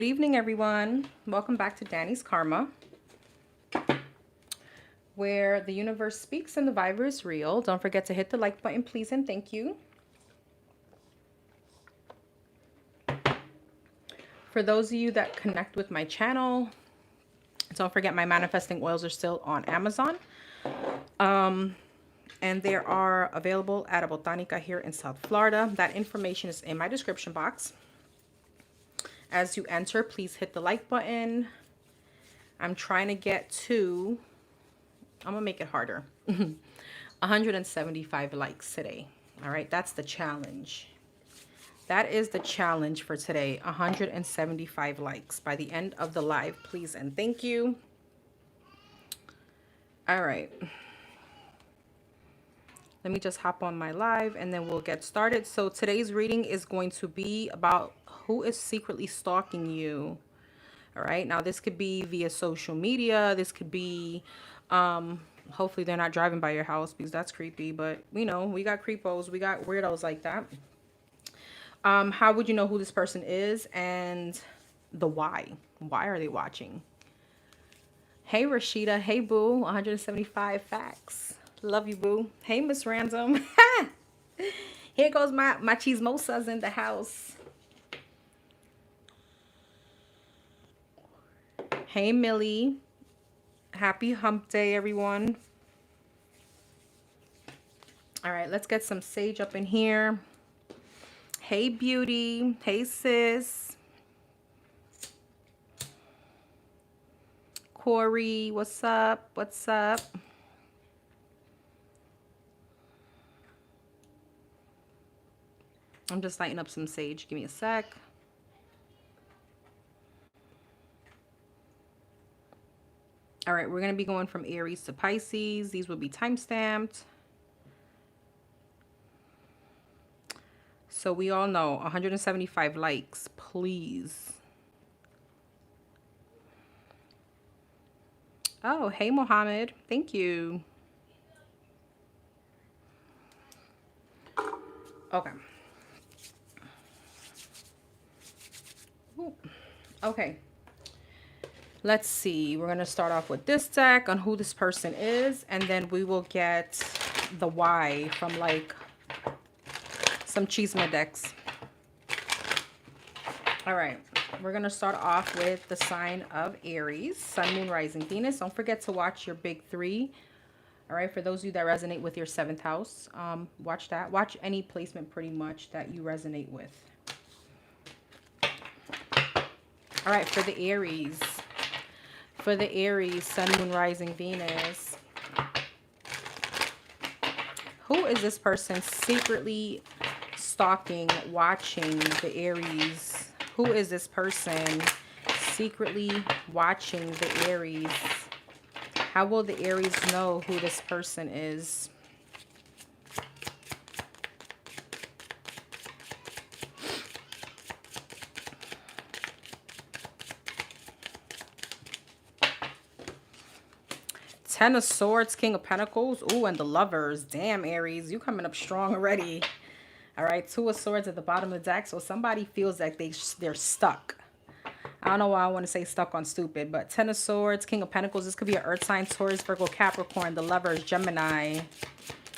Good evening, everyone. Welcome back to Danny's Karma, where the universe speaks and the vibe is real. Don't forget to hit the like button, please, and thank you. For those of you that connect with my channel, don't forget my manifesting oils are still on Amazon. And they are available at a Botanica here in South Florida. That information is in my description box. As you enter, please hit the like button. I'm trying to get to, I'm gonna make it harder, 175 likes today. All right, that's the challenge. That is the challenge for today, 175 likes by the end of the live, please and thank you. All right. Let me just hop on my live and then we'll get started. So today's reading is going to be about who is secretly stalking you. All right. Now this could be via social media. This could be, hopefully they're not driving by your house because that's creepy. But you know, we got creepos, we got weirdos like that. How would you know who this person is and the why? Why are they watching? Hey Rashida. Hey boo. 175 facts. Love you, boo. Hey, Miss Random. Here goes my chismosas in the house. Hey, Millie. Happy hump day, everyone. All right, let's get some sage up in here. Hey, beauty. Hey, sis. Corey, what's up? What's up? I'm just lighting up some sage. Give me a sec. All right, we're going to be going from Aries to Pisces. These will be time-stamped. So we all know 175 likes, please. Oh, hey, Mohammed. Thank you. Okay. Ooh. Okay. Let's see. We're going to start off with this deck on who this person is. And then we will get the why from like some chisme decks. All right. We're going to start off with the sign of Aries, Sun, Moon, Rising, Venus. Don't forget to watch your big three. All right. For those of you that resonate with your 7th house, watch that. Watch any placement pretty much that you resonate with. All right. For the Aries. For the Aries, Sun, Moon, Rising, Venus. Who is this person secretly stalking, watching the Aries? Who is this person secretly watching the Aries? How will the Aries know who this person is? Ten of Swords, King of Pentacles. Ooh, and the Lovers. Damn, Aries, you coming up strong already. All right, 2 of Swords at the bottom of the deck. So somebody feels like they're stuck. I don't know why I want to say stuck on stupid, but 10 of Swords, King of Pentacles. This could be an Earth sign, Taurus, Virgo, Capricorn, the Lovers, Gemini.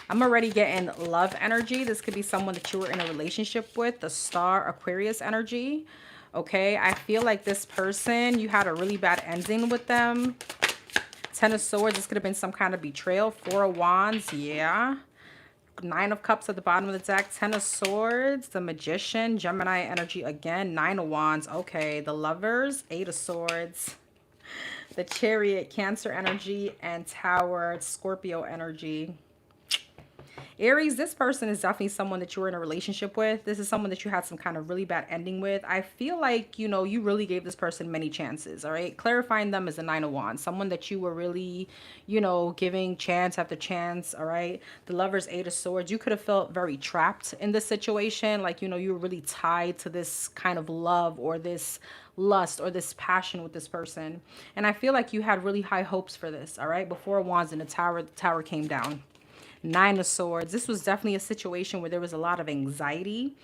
I'm already getting love energy. This could be someone that you were in a relationship with, the Star, Aquarius energy. Okay, I feel like this person, you had a really bad ending with them. 10 of Swords, this could have been some kind of betrayal. 4 of Wands, yeah. 9 of Cups at the bottom of the deck. 10 of Swords, the Magician, Gemini energy again. 9 of Wands, okay. The Lovers, 8 of Swords. The Chariot, Cancer energy, and Tower, Scorpio energy. Aries, this person is definitely someone that you were in a relationship with. This is someone that you had some kind of really bad ending with. I feel like, you know, you really gave this person many chances, all right? Clarifying them is a 9 of Wands. Someone that you were really, you know, giving chance after chance, all right? The Lovers, 8 of Swords. You could have felt very trapped in this situation. Like, you know, you were really tied to this kind of love or this lust or this passion with this person. And I feel like you had really high hopes for this, all right? Before Wands and the Tower came down. Nine of Swords. This was definitely a situation where there was a lot of anxiety.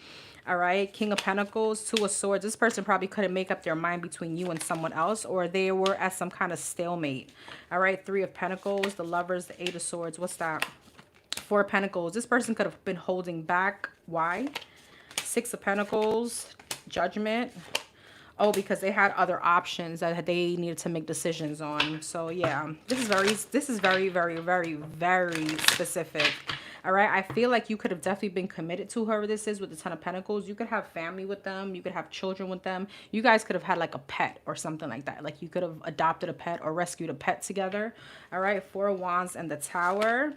All right, King of Pentacles, Two of Swords. This person probably couldn't make up their mind between you and someone else, or they were at some kind of stalemate. All right, Three of Pentacles, the Lovers, the Eight of Swords. What's that? Four of Pentacles. This person could have been holding back. Why? Six of Pentacles, Judgment. Oh, because they had other options that they needed to make decisions on. So yeah, this is very, very, very, very specific. All right, I feel like you could have definitely been committed to whoever this is with the Ten of Pentacles. You could have family with them. You could have children with them. You guys could have had like a pet or something like that. Like you could have adopted a pet or rescued a pet together. All right, Four of Wands and the Tower.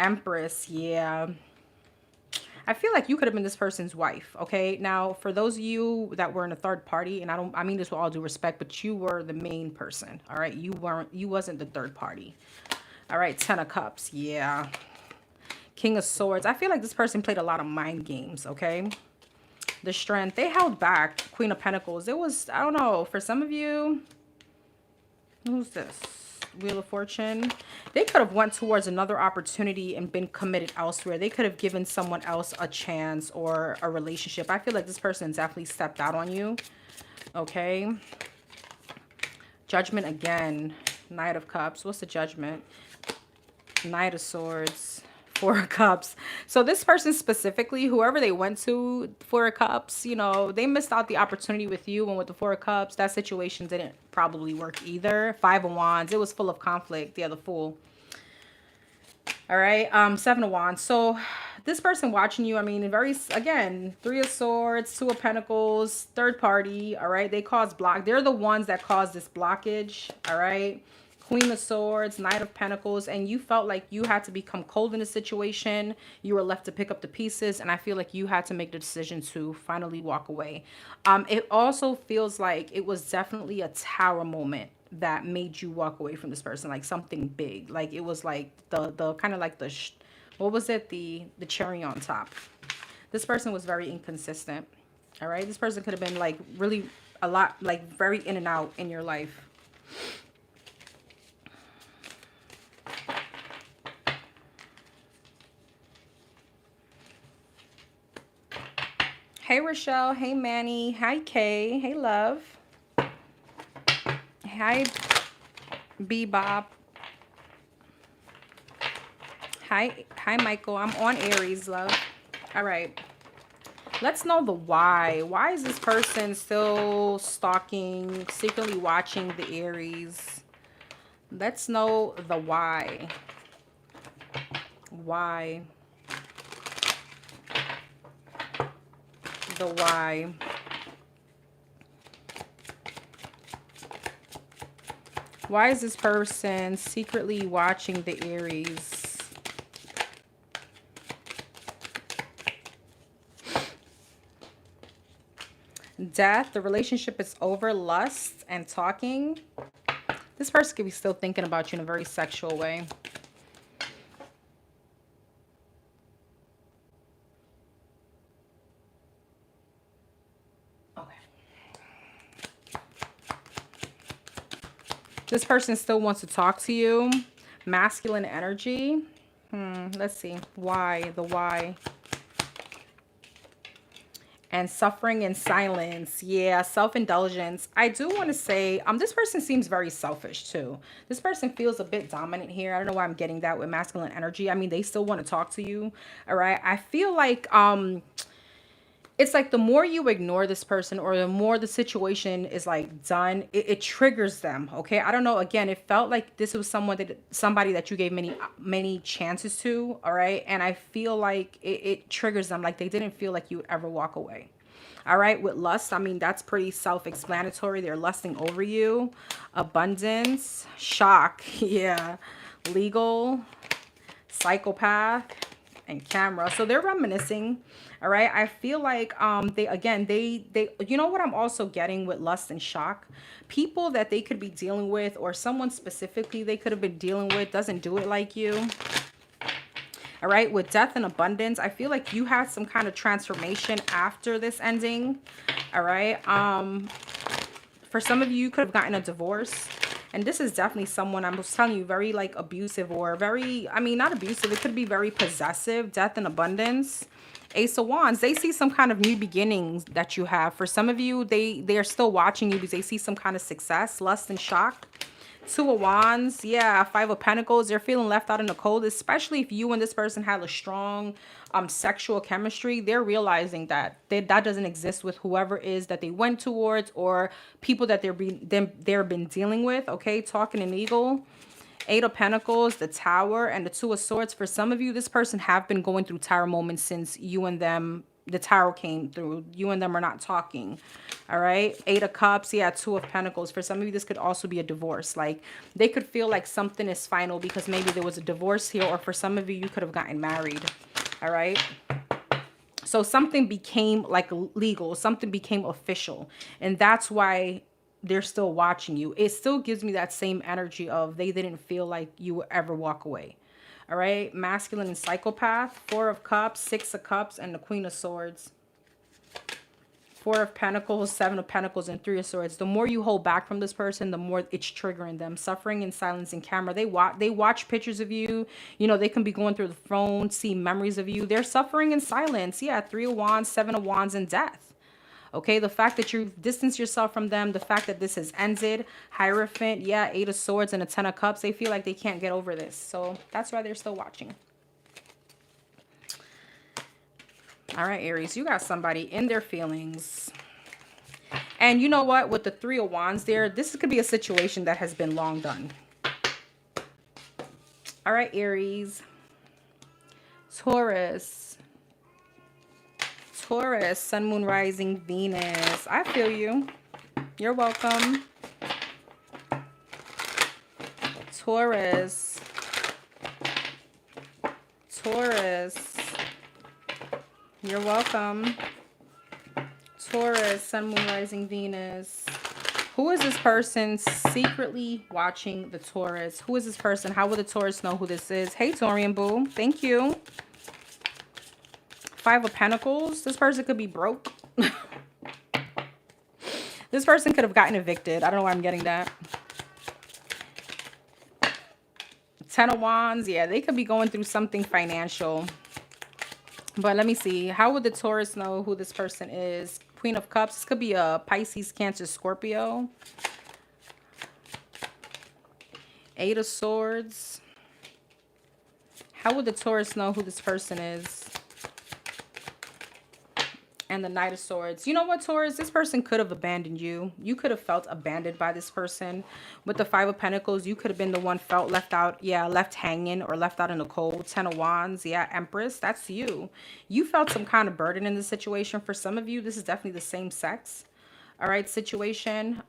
Empress, yeah. I feel like you could have been this person's wife, okay? Now, for those of you that were in a third party, and I mean this with all due respect, but you were the main person, all right? You wasn't the third party. All right, Ten of Cups, yeah. King of Swords. I feel like this person played a lot of mind games, okay? The Strength. They held back. Queen of Pentacles. It was, I don't know, for some of you, who's this? Wheel of Fortune. They could have went towards another opportunity and been committed elsewhere. They could have given someone else a chance or a relationship. I feel like this person definitely stepped out on you. Okay. Judgment again. Knight of Cups. What's the Judgment? Knight of Swords. Four of Cups. So this person specifically, whoever they went to, Four of Cups, you know, they missed out the opportunity with you. And with the Four of Cups, that situation didn't probably work either. Five of Wands. It was full of conflict. Yeah, the Fool. All right. Seven of Wands. So this person watching you, I mean, again, Three of Swords, Two of Pentacles, third party. All right. They cause block. They're the ones that cause this blockage. All right. Queen of Swords, Knight of Pentacles, and you felt like you had to become cold in the situation. You were left to pick up the pieces, and I feel like you had to make the decision to finally walk away. It also feels like it was definitely a Tower moment that made you walk away from this person, like something big. Like it was like the kind of like what was it? The cherry on top. This person was very inconsistent. All right, this person could have been like really a lot, like very in and out in your life. Hey, Rochelle. Hey, Manny. Hi, Kay. Hey, love. Hi, Bebop. Hi, Michael. I'm on Aries, love. All right. Let's know the why. Why is this person still stalking, secretly watching the Aries? Let's know the why. Why? The why. Why is this person secretly watching the Aries? Death. The relationship is over. Lust and talking. This person could be still thinking about you in a very sexual way. This person still wants to talk to you. Masculine energy. Let's see. Why? The why. And suffering in silence. Yeah, self-indulgence. I do want to say, this person seems very selfish too. This person feels a bit dominant here. I don't know why I'm getting that with masculine energy. I mean, they still want to talk to you. All right. I feel like, it's like the more you ignore this person or the more the situation is like done, it triggers them. Okay. I don't know. Again, it felt like this was somebody that you gave many chances to. All right. And I feel like it triggers them. Like they didn't feel like you would ever walk away. All right. With lust, I mean, that's pretty self-explanatory. They're lusting over you. Abundance, shock. Yeah. Legal, psychopath, and camera. So they're reminiscing. All right. I feel like they you know what I'm also getting with lust and shock? People that they could be dealing with, or someone specifically they could have been dealing with, doesn't do it like you. All right. With death and abundance, I feel like you had some kind of transformation after this ending. All right. For some of you, you could have gotten a divorce. And this is definitely someone, I was telling you, very like abusive, or very, I mean, not abusive. It could be very possessive, death and abundance. Ace of Wands, they see some kind of new beginnings that you have. For some of you, they are still watching you because they see some kind of success, lust and shock. Two of Wands, yeah, Five of Pentacles. They're feeling left out in the cold, especially if you and this person had a strong sexual chemistry. They're realizing that that doesn't exist with whoever it is that they went towards, or people that they've been dealing with. Okay, talking an eagle. Eight of Pentacles, the Tower, and the Two of Swords. For some of you, this person have been going through tower moments since you and them, the Tower came through. You and them are not talking. All right. Eight of Cups. Yeah, Two of Pentacles. For some of you, this could also be a divorce. Like, they could feel like something is final because maybe there was a divorce here, or for some of you, you could have gotten married. All right. So something became like legal. Something became official. And that's why they're still watching you. It still gives me that same energy of they didn't feel like you would ever walk away. All right. Masculine and psychopath. Four of Cups, Six of Cups, and the Queen of Swords. Four of Pentacles, Seven of Pentacles, and Three of Swords. The more you hold back from this person, the more it's triggering them. Suffering in silence and camera. They watch pictures of you. You know, they can be going through the phone, see memories of you. They're suffering in silence. Yeah, Three of Wands, Seven of Wands, and death. Okay, the fact that you've distanced yourself from them, the fact that this has ended. Hierophant, yeah, Eight of Swords and a Ten of Cups. They feel like they can't get over this. So that's why they're still watching. All right, Aries, you got somebody in their feelings. And you know what? With the Three of Wands there, this could be a situation that has been long done. All right, Aries. Taurus. Taurus, Sun, Moon, Rising, Venus. I feel you. You're welcome. Taurus. Taurus. You're welcome. Taurus, Sun, Moon, Rising, Venus. Who is this person secretly watching the Taurus? Who is this person? How will the Taurus know who this is? Hey, Torian Boo. Thank you. Five of Pentacles. This person could be broke. This person could have gotten evicted. I don't know why I'm getting that. Ten of Wands. Yeah, they could be going through something financial. But let me see. How would the Taurus know who this person is? Queen of Cups. This could be a Pisces, Cancer, Scorpio. Eight of Swords. How would the Taurus know who this person is? And the Knight of Swords. You know what, Taurus? This person could have abandoned you. You could have felt abandoned by this person. With the Five of Pentacles, you could have been the one felt left out. Yeah, left hanging or left out in the cold. Ten of Wands. Yeah, Empress. That's you. You felt some kind of burden in this situation. For some of you, this is definitely the same sex. All right, situation.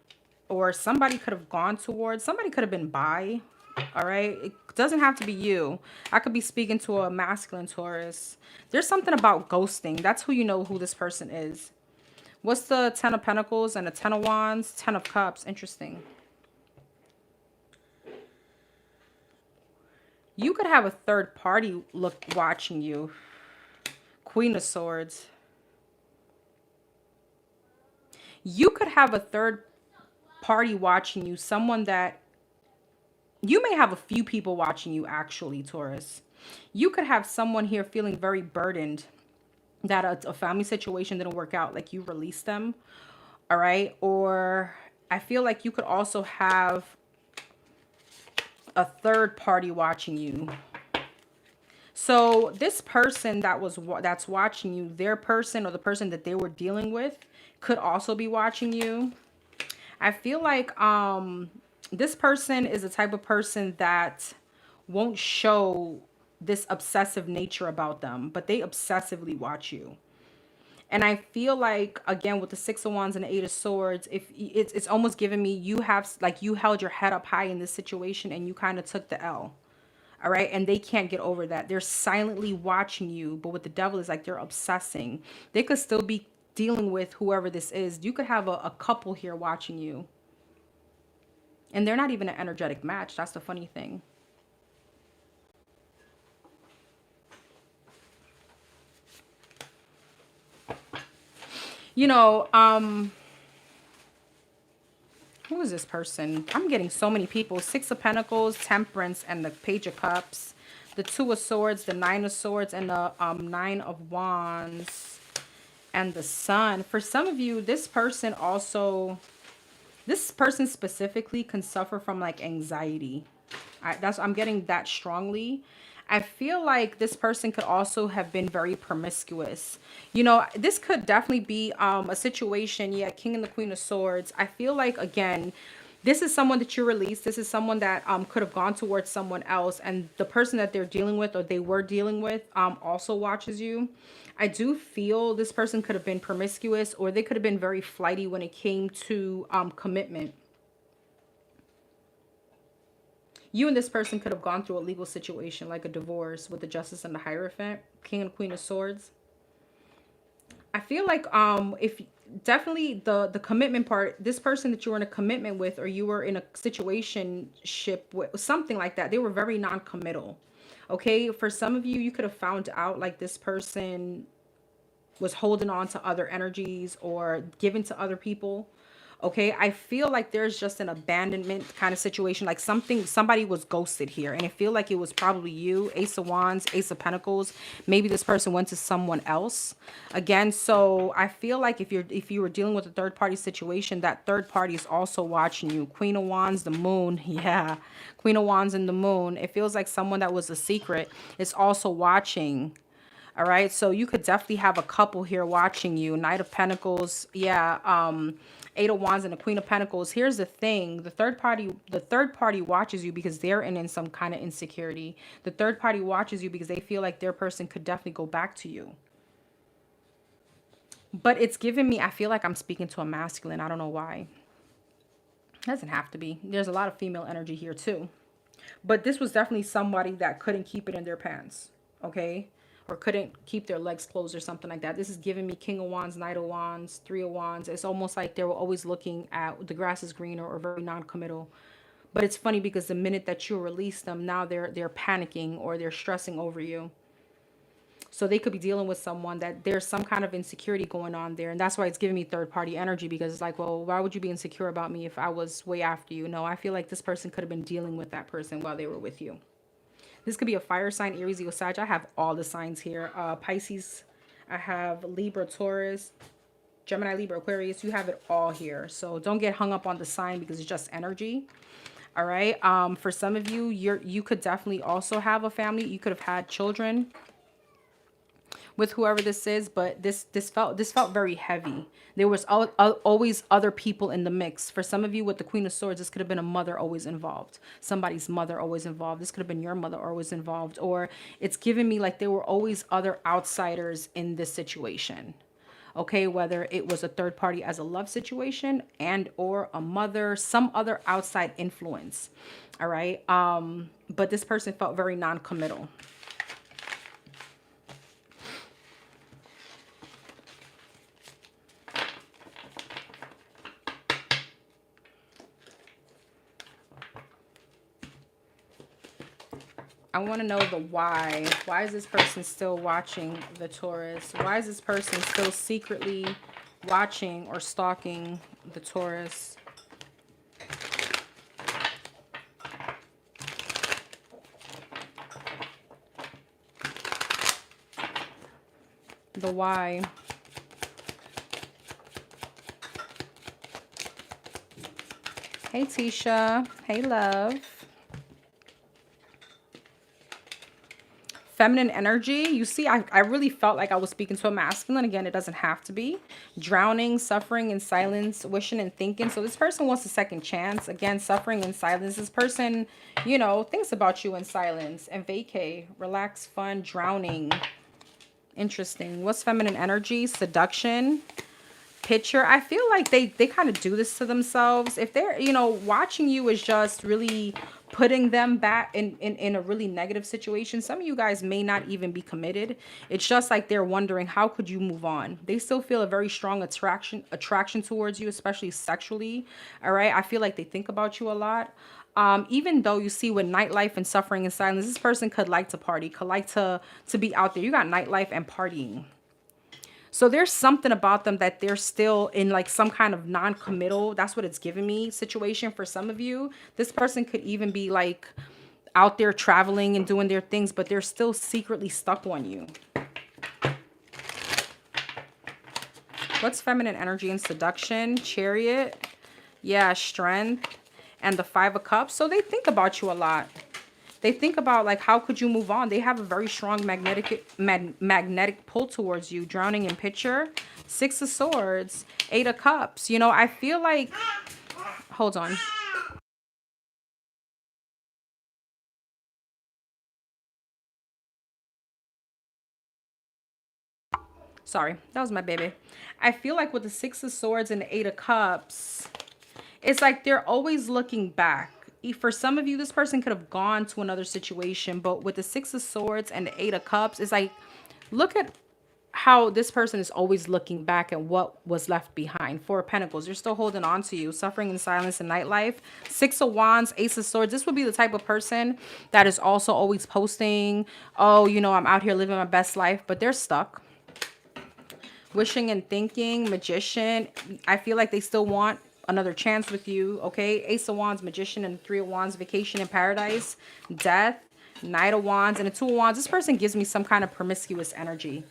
Or somebody could have gone towards. Somebody could have been bi. All right. It doesn't have to be you. I could be speaking to a masculine Taurus. There's something about ghosting. That's who you know who this person is. What's the Ten of Pentacles and the Ten of Wands? Ten of Cups. Interesting. You could have a third party watching you. Queen of Swords. You could have a third party watching you. Someone that you may have a few people watching you, actually, Taurus. You could have someone here feeling very burdened that a family situation didn't work out, like you released them. All right. Or I feel like you could also have a third party watching you. So this person that's watching you, their person or the person that they were dealing with could also be watching you. I feel like this person is the type of person that won't show this obsessive nature about them, but they obsessively watch you. And I feel like, again, with the Six of Wands and the Eight of Swords, if it's almost giving me, you held your head up high in this situation and you kind of took the L. All right. And they can't get over that. They're silently watching you. But with the Devil, is like they're obsessing. They could still be dealing with whoever this is. You could have a couple here watching you. And they're not even an energetic match. That's the funny thing. You know, Who is this person? I'm getting so many people. Six of Pentacles, Temperance, and the Page of Cups. The Two of Swords, the Nine of Swords, and the Nine of Wands. And the Sun. For some of you, this person specifically can suffer from like anxiety. I'm getting that strongly. I feel like this person could also have been very promiscuous. You know, this could definitely be a situation. Yeah, King and the Queen of Swords. I feel like, again, this is someone that you released. This is someone that could have gone towards someone else. And the person that they're dealing with, or they were dealing with, also watches you. I do feel this person could have been promiscuous, or they could have been very flighty when it came to commitment. You and this person could have gone through a legal situation like a divorce with the Justice and the Hierophant, King and Queen of Swords. I feel like if definitely the commitment part, this person that you were in a commitment with, or you were in a situationship with, something like that, they were very non-committal. Okay, for some of you, you could have found out like this person was holding on to other energies or giving to other people. Okay, I feel like there's just an abandonment kind of situation, like somebody was ghosted here, and I feel like it was probably you. Ace of Wands, Ace of Pentacles. Maybe this person went to someone else again. So I feel like if you were dealing with a third party situation, that third party is also watching you. Queen of Wands, the Moon. Yeah, Queen of Wands and the Moon. It feels like someone that was a secret is also watching. All right, so you could definitely have a couple here watching you. Knight of Pentacles, yeah, Eight of Wands and the Queen of Pentacles. Here's the thing: the third party watches you because they're in some kind of insecurity. The third party watches you because they feel like their person could definitely go back to you. But it's giving me, I feel like I'm speaking to a masculine. I don't know why. It doesn't have to be. There's a lot of female energy here too. But this was definitely somebody that couldn't keep it in their pants. Okay, or couldn't keep their legs closed or something like that. This is giving me King of Wands, Knight of Wands, Three of Wands. It's almost like they were always looking at the grass is greener, or very non-committal. But it's funny because the minute that you release them, now they're panicking or they're stressing over you. So they could be dealing with someone that there's some kind of insecurity going on there. And that's why it's giving me third party energy, because it's like, well, why would you be insecure about me if I was way after you? No, I feel like this person could have been dealing with that person while they were with you. This could be a fire sign, Aries, Leo, Sag. I have all the signs here. Pisces, I have Libra, Taurus, Gemini, Libra, Aquarius. You have it all here. So don't get hung up on the sign because it's just energy. All right. For some of you, you could definitely also have a family. You could have had children with whoever this is, but this felt very heavy. There was always other people in the mix. For some of you with the Queen of Swords, this could have been a mother always involved. Somebody's mother always involved. This could have been your mother always involved. Or it's giving me like there were always other outsiders in this situation. Okay, whether it was a third party as a love situation and or a mother, some other outside influence. All right. But this person felt very non-committal. I want to know the why. Why is this person still watching the Taurus? Why is this person still secretly watching or stalking the Taurus? The why. Hey, Tisha. Hey, love. Feminine energy. You see, I really felt like I was speaking to a masculine. Again, it doesn't have to be. Drowning, suffering in silence, wishing and thinking. So this person wants a second chance. Again, suffering in silence. This person, you know, thinks about you in silence. And vacay, relax, fun, drowning. Interesting. What's feminine energy? Seduction. Picture. I feel like they kind of do this to themselves. If they're, you know, watching you is just really putting them back in a really negative situation. Some of you guys may not even be committed. It's just like they're wondering, how could you move on? They still feel a very strong attraction towards you, especially sexually. All right. I feel like they think about you a lot. Even though you see with nightlife and suffering in silence, this person could like to party, could like to be out there. You got nightlife and partying. So there's something about them that they're still in like some kind of non-committal, that's what it's giving me, situation for some of you. This person could even be like out there traveling and doing their things, but they're still secretly stuck on you. What's feminine energy and seduction? Chariot. Yeah, strength. And the 5 of Cups. So they think about you a lot. They think about like, how could you move on? They have a very strong magnetic pull towards you. Drowning in picture. 6 of Swords. 8 of Cups. You know, I feel like, hold on. Sorry, that was my baby. I feel like with the 6 of Swords and the 8 of Cups, it's like they're always looking back. For some of you, this person could have gone to another situation, but with the 6 of Swords and the 8 of Cups, it's like, look at how this person is always looking back at what was left behind. 4 of Pentacles, they're still holding on to you. Suffering in silence and nightlife. 6 of Wands, Ace of Swords. This would be the type of person that is also always posting, oh, you know, I'm out here living my best life, but they're stuck. Wishing and thinking, Magician. I feel like they still want another chance with you, okay? Ace of Wands, Magician, and 3 of Wands, Vacation in Paradise, Death, Knight of Wands, and a 2 of Wands. This person gives me some kind of promiscuous energy.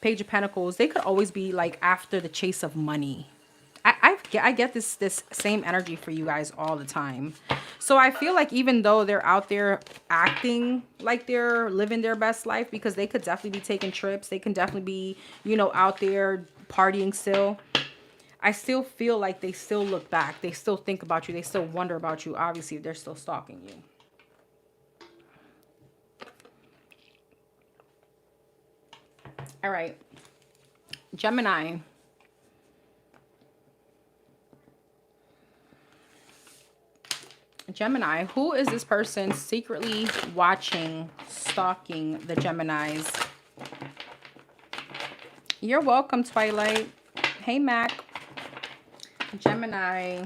Page of Pentacles. They could always be like after the chase of money. I get this same energy for you guys all the time. So I feel like even though they're out there acting like they're living their best life, because they could definitely be taking trips, they can definitely be, you know, out there partying still, I still feel like they still look back. They still think about you. They still wonder about you. Obviously, they're still stalking you. All right. Gemini. Gemini, who is this person secretly watching, stalking the Geminis? You're welcome, Twilight. Hey, Mac. Gemini,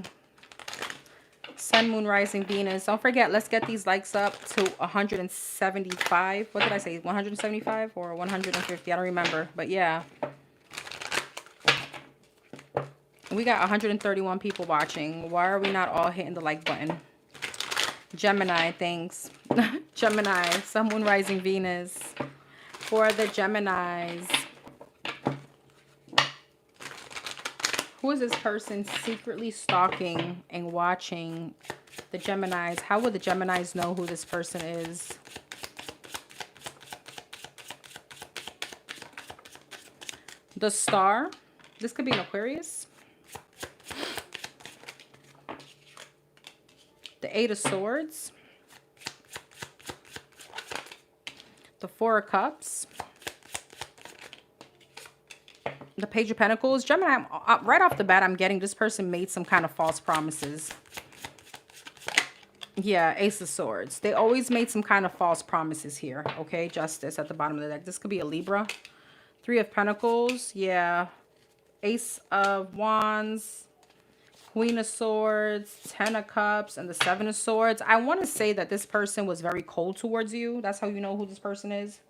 Sun, Moon, Rising, Venus. Don't forget, let's get these likes up to 175. What did I say? 175 or 150? I don't remember. But yeah. We got 131 people watching. Why are we not all hitting the like button? Gemini, thanks. Gemini, Sun, Moon, Rising, Venus. For the Geminis. Who is this person secretly stalking and watching the Geminis? How would the Geminis know who this person is? The Star. This could be an Aquarius. The 8 of Swords. The 4 of Cups. The Page of Pentacles. Gemini, right off the bat, I'm getting this person made some kind of false promises. Yeah, Ace of Swords. They always made some kind of false promises here. Okay, Justice at the bottom of the deck. This could be a Libra. 3 of Pentacles. Yeah. Ace of Wands. Queen of Swords. 10 of Cups. And the 7 of Swords. I want to say that this person was very cold towards you. That's how you know who this person is.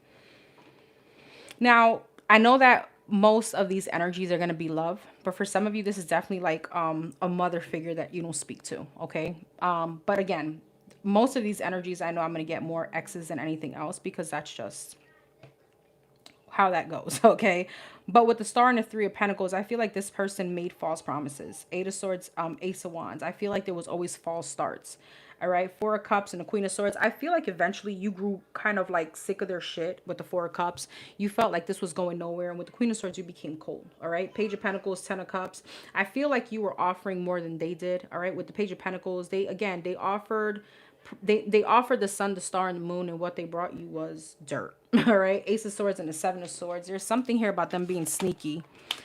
Now, I know that most of these energies are going to be love, but for some of you, this is definitely like a mother figure that you don't speak to, okay? But again, most of these energies, I know I'm going to get more exes than anything else, because that's just how that goes, okay? But with the Star and the 3 of Pentacles, I feel like this person made false promises. 8 of Swords, Ace of Wands. I feel like there was always false starts. All right, 4 of Cups and the Queen of Swords. I feel like eventually you grew kind of like sick of their shit with the 4 of Cups. You felt like this was going nowhere. And with the Queen of Swords, you became cold. All right, Page of Pentacles, 10 of Cups. I feel like you were offering more than they did. All right, with the Page of Pentacles, they offered the sun, the star, and the moon, and what they brought you was dirt. All right, Ace of Swords and the 7 of Swords. There's something here about them being sneaky.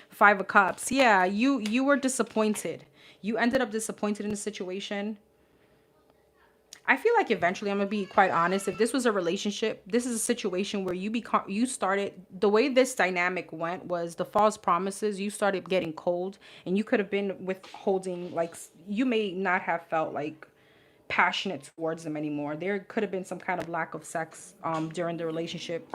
5 of Cups. Yeah, you were disappointed. You ended up disappointed in the situation. I feel like eventually, I'm going to be quite honest, if this was a relationship, this is a situation where you started, the way this dynamic went was the false promises, you started getting cold, and you could have been withholding, like, you may not have felt like passionate towards them anymore. There could have been some kind of lack of sex during the relationship.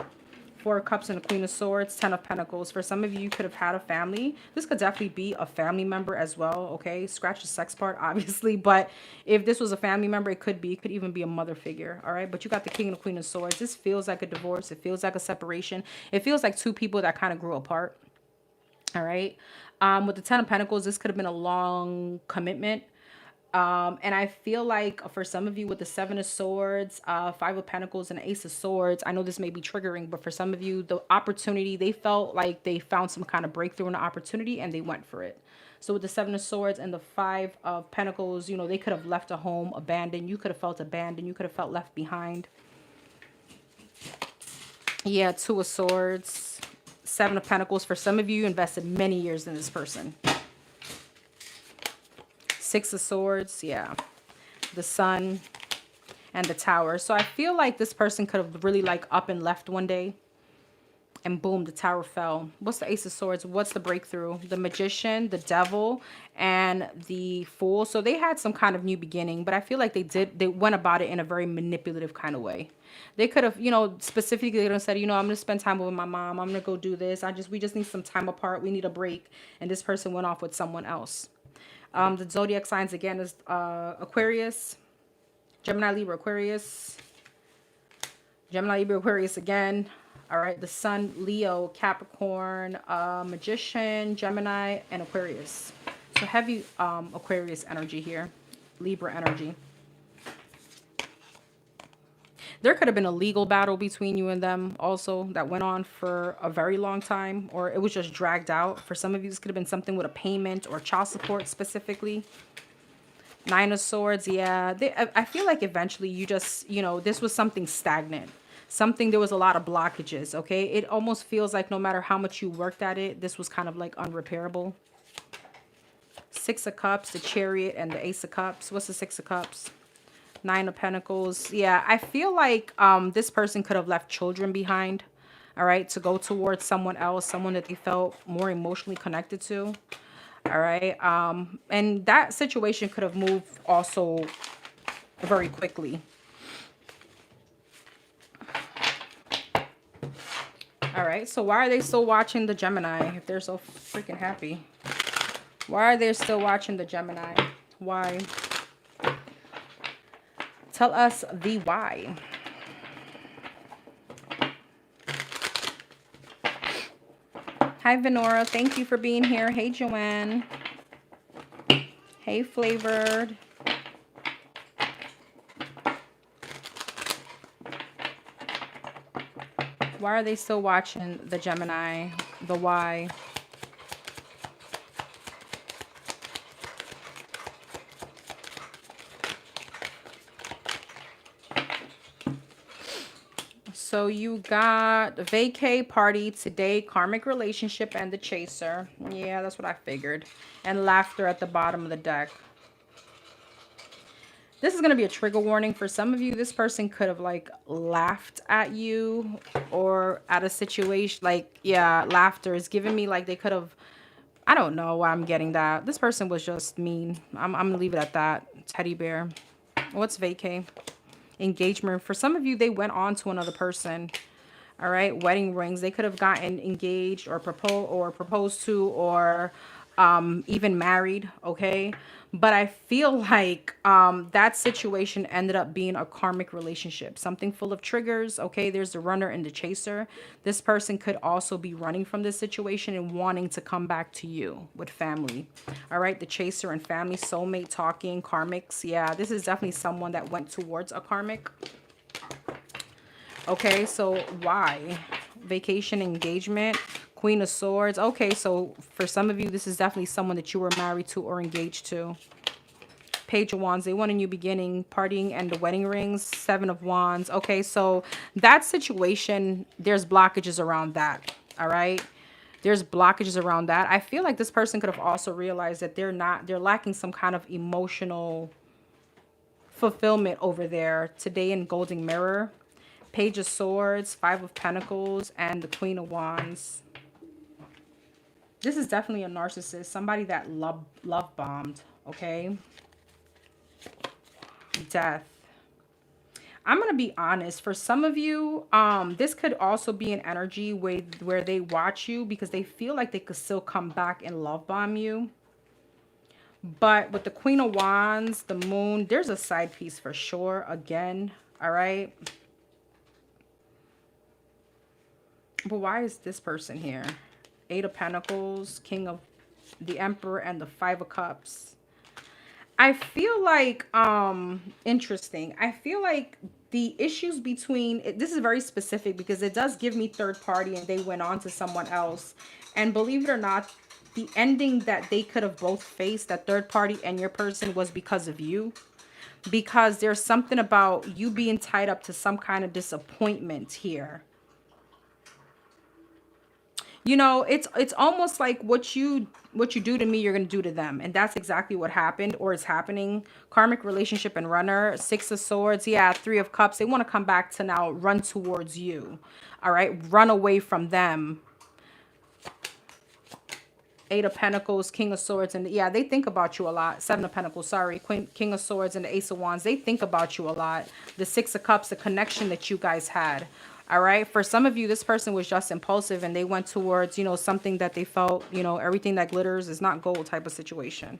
Four of Cups and the Queen of Swords, Ten of Pentacles. For some of you, you could have had a family. This could definitely be a family member as well, okay? Scratch the sex part, obviously. But if this was a family member, it could be. It could even be a mother figure, all right? But you got the King and the Queen of Swords. This feels like a divorce. It feels like a separation. It feels like two people that kind of grew apart, all right? With the Ten of Pentacles, this could have been a long commitment. And I feel like for some of you with the Seven of Swords, Five of Pentacles, and Ace of Swords, I know this may be triggering, but for some of you, the opportunity, they felt like they found some kind of breakthrough in the opportunity and they went for it. So with the Seven of Swords and the Five of Pentacles, you know, they could have left a home abandoned. You could have felt abandoned. You could have felt left behind. Yeah, Two of Swords, Seven of Pentacles. For some of you, you invested many years in this person. Six of Swords, yeah. The Sun and the Tower. So I feel like this person could have really like up and left one day. And boom, the Tower fell. What's the Ace of Swords? What's the breakthrough? The Magician, the Devil, and the Fool. So they had some kind of new beginning. But I feel like they went about it in a very manipulative kind of way. They could have, you know, specifically said, you know, I'm going to spend time with my mom. I'm going to go do this. We just need some time apart. We need a break. And this person went off with someone else. The zodiac signs again is Aquarius, Gemini, Libra, Aquarius, Gemini, Libra, Aquarius again. All right, the Sun, Leo, Capricorn, Magician, Gemini, and Aquarius. So heavy Aquarius energy here, Libra energy. There could have been a legal battle between you and them also that went on for a very long time, or it was just dragged out. For some of you, this could have been something with a payment or child support specifically. Nine of Swords, yeah. I feel like eventually you just, you know, this was something stagnant. There was a lot of blockages, okay? It almost feels like no matter how much you worked at it, this was kind of like unrepairable. Six of Cups, the Chariot, and the Ace of Cups. What's the Six of Cups? Nine of Pentacles. Yeah, I feel like this person could have left children behind, all right, to go towards someone else, someone that they felt more emotionally connected to, all right? And that situation could have moved also very quickly. All right, so why are they still watching the Gemini if they're so freaking happy? Why are they still watching the Gemini? Why? Tell us the why. Hi, Venora. Thank you for being here. Hey, Joanne. Hey, Flavored. Why are they still watching the Gemini? The why? So you got vacay, party, today, karmic relationship, and the chaser. Yeah, that's what I figured. And laughter at the bottom of the deck. This is going to be a trigger warning for some of you. This person could have like laughed at you or at a situation. Like, yeah, laughter is giving me like they could have, I don't know why I'm getting that. This person was just mean. I'm going to leave it at that. Teddy bear. What's vacay? Engagement. For some of you, they went on to another person. All right, wedding rings. They could have gotten engaged or proposed to, or even married. Okay, but I feel like that situation ended up being a karmic relationship, something full of triggers. Okay, there's the runner and the chaser. This person could also be running from this situation and wanting to come back to you with family. All right, the chaser and family, soulmate talking, karmics. Yeah, this is definitely someone that went towards a karmic. Okay, so why? Vacation, engagement, Queen of Swords. Okay, so for some of you, this is definitely someone that you were married to or engaged to. Page of Wands, they want a new beginning, partying, and the wedding rings. Seven of Wands. Okay, so that situation, there's blockages around that. All right, there's blockages around that. I feel like this person could have also realized that they're lacking some kind of emotional fulfillment over there. Today in Golden Mirror. Page of Swords, Five of Pentacles, and the Queen of Wands. This is definitely a narcissist, somebody that love bombed, okay? Death. I'm going to be honest. For some of you, this could also be an energy where they watch you because they feel like they could still come back and love bomb you. But with the Queen of Wands, the Moon, there's a side piece for sure. Again, all right? But why is this person here? Eight of Pentacles, King of the Emperor, and the Five of Cups. I feel like, interesting. I feel like the issues between, this is very specific because it does give me third party and they went on to someone else. And believe it or not, the ending that they could have both faced, that third party and your person, was because of you. Because there's something about you being tied up to some kind of disappointment here. You know, it's almost like what you do to me, you're going to do to them. And that's exactly what happened or is happening. Karmic relationship and runner, Six of Swords. Yeah, Three of Cups. They want to come back to now run towards you. All right. Run away from them. Eight of Pentacles, King of Swords. And yeah, they think about you a lot. Seven of Pentacles, sorry. King of Swords and the Ace of Wands. They think about you a lot. The Six of Cups, the connection that you guys had. All right. For some of you, this person was just impulsive and they went towards, you know, something that they felt, you know, everything that glitters is not gold type of situation.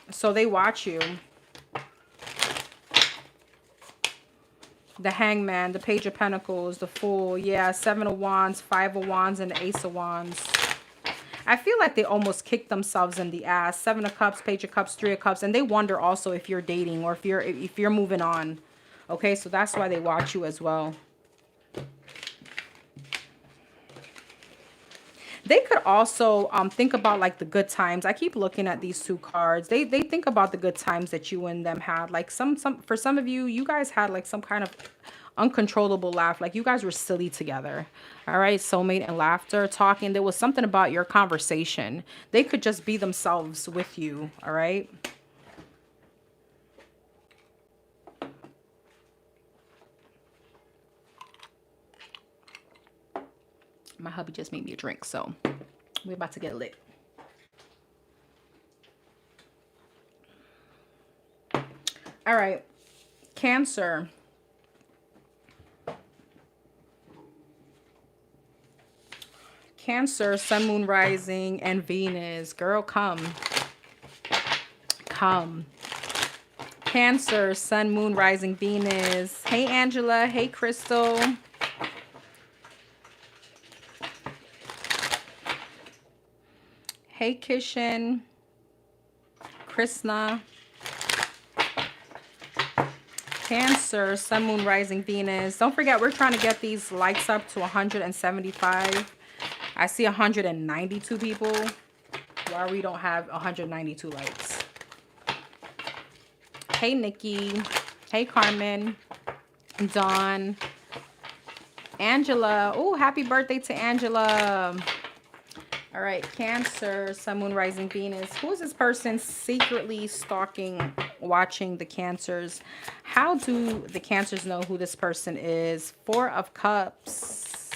So they watch you. The Hangman, the Page of Pentacles, the Fool. Yeah, Seven of Wands, Five of Wands, and the Ace of Wands. I feel like they almost kicked themselves in the ass. Seven of Cups, Page of Cups, Three of Cups. And they wonder also if you're dating or if you're moving on. Okay, so that's why they watch you as well. They could also think about like the good times. I keep looking at these two cards. They think about the good times that you and them had. Like for some of you, you guys had like some kind of uncontrollable laugh. Like you guys were silly together. All right, soulmate and laughter, talking. There was something about your conversation. They could just be themselves with you. All right. My hubby just made me a drink, so we're about to get lit. All right, Cancer. Cancer, Sun, Moon, Rising, and Venus. Girl, come. Come. Cancer, Sun, Moon, Rising, Venus. Hey, Angela. Hey, Crystal. Hey, Kishan, Krishna, Cancer, Sun, Moon, Rising, Venus. Don't forget, we're trying to get these likes up to 175. I see 192 people. Why we don't have 192 likes? Hey, Nikki. Hey, Carmen. Dawn. Angela. Oh, happy birthday to Angela. All right, Cancer, Sun, Moon, Rising, Venus. Who is this person secretly stalking, watching the Cancers? How do the Cancers know who this person is? Four of Cups.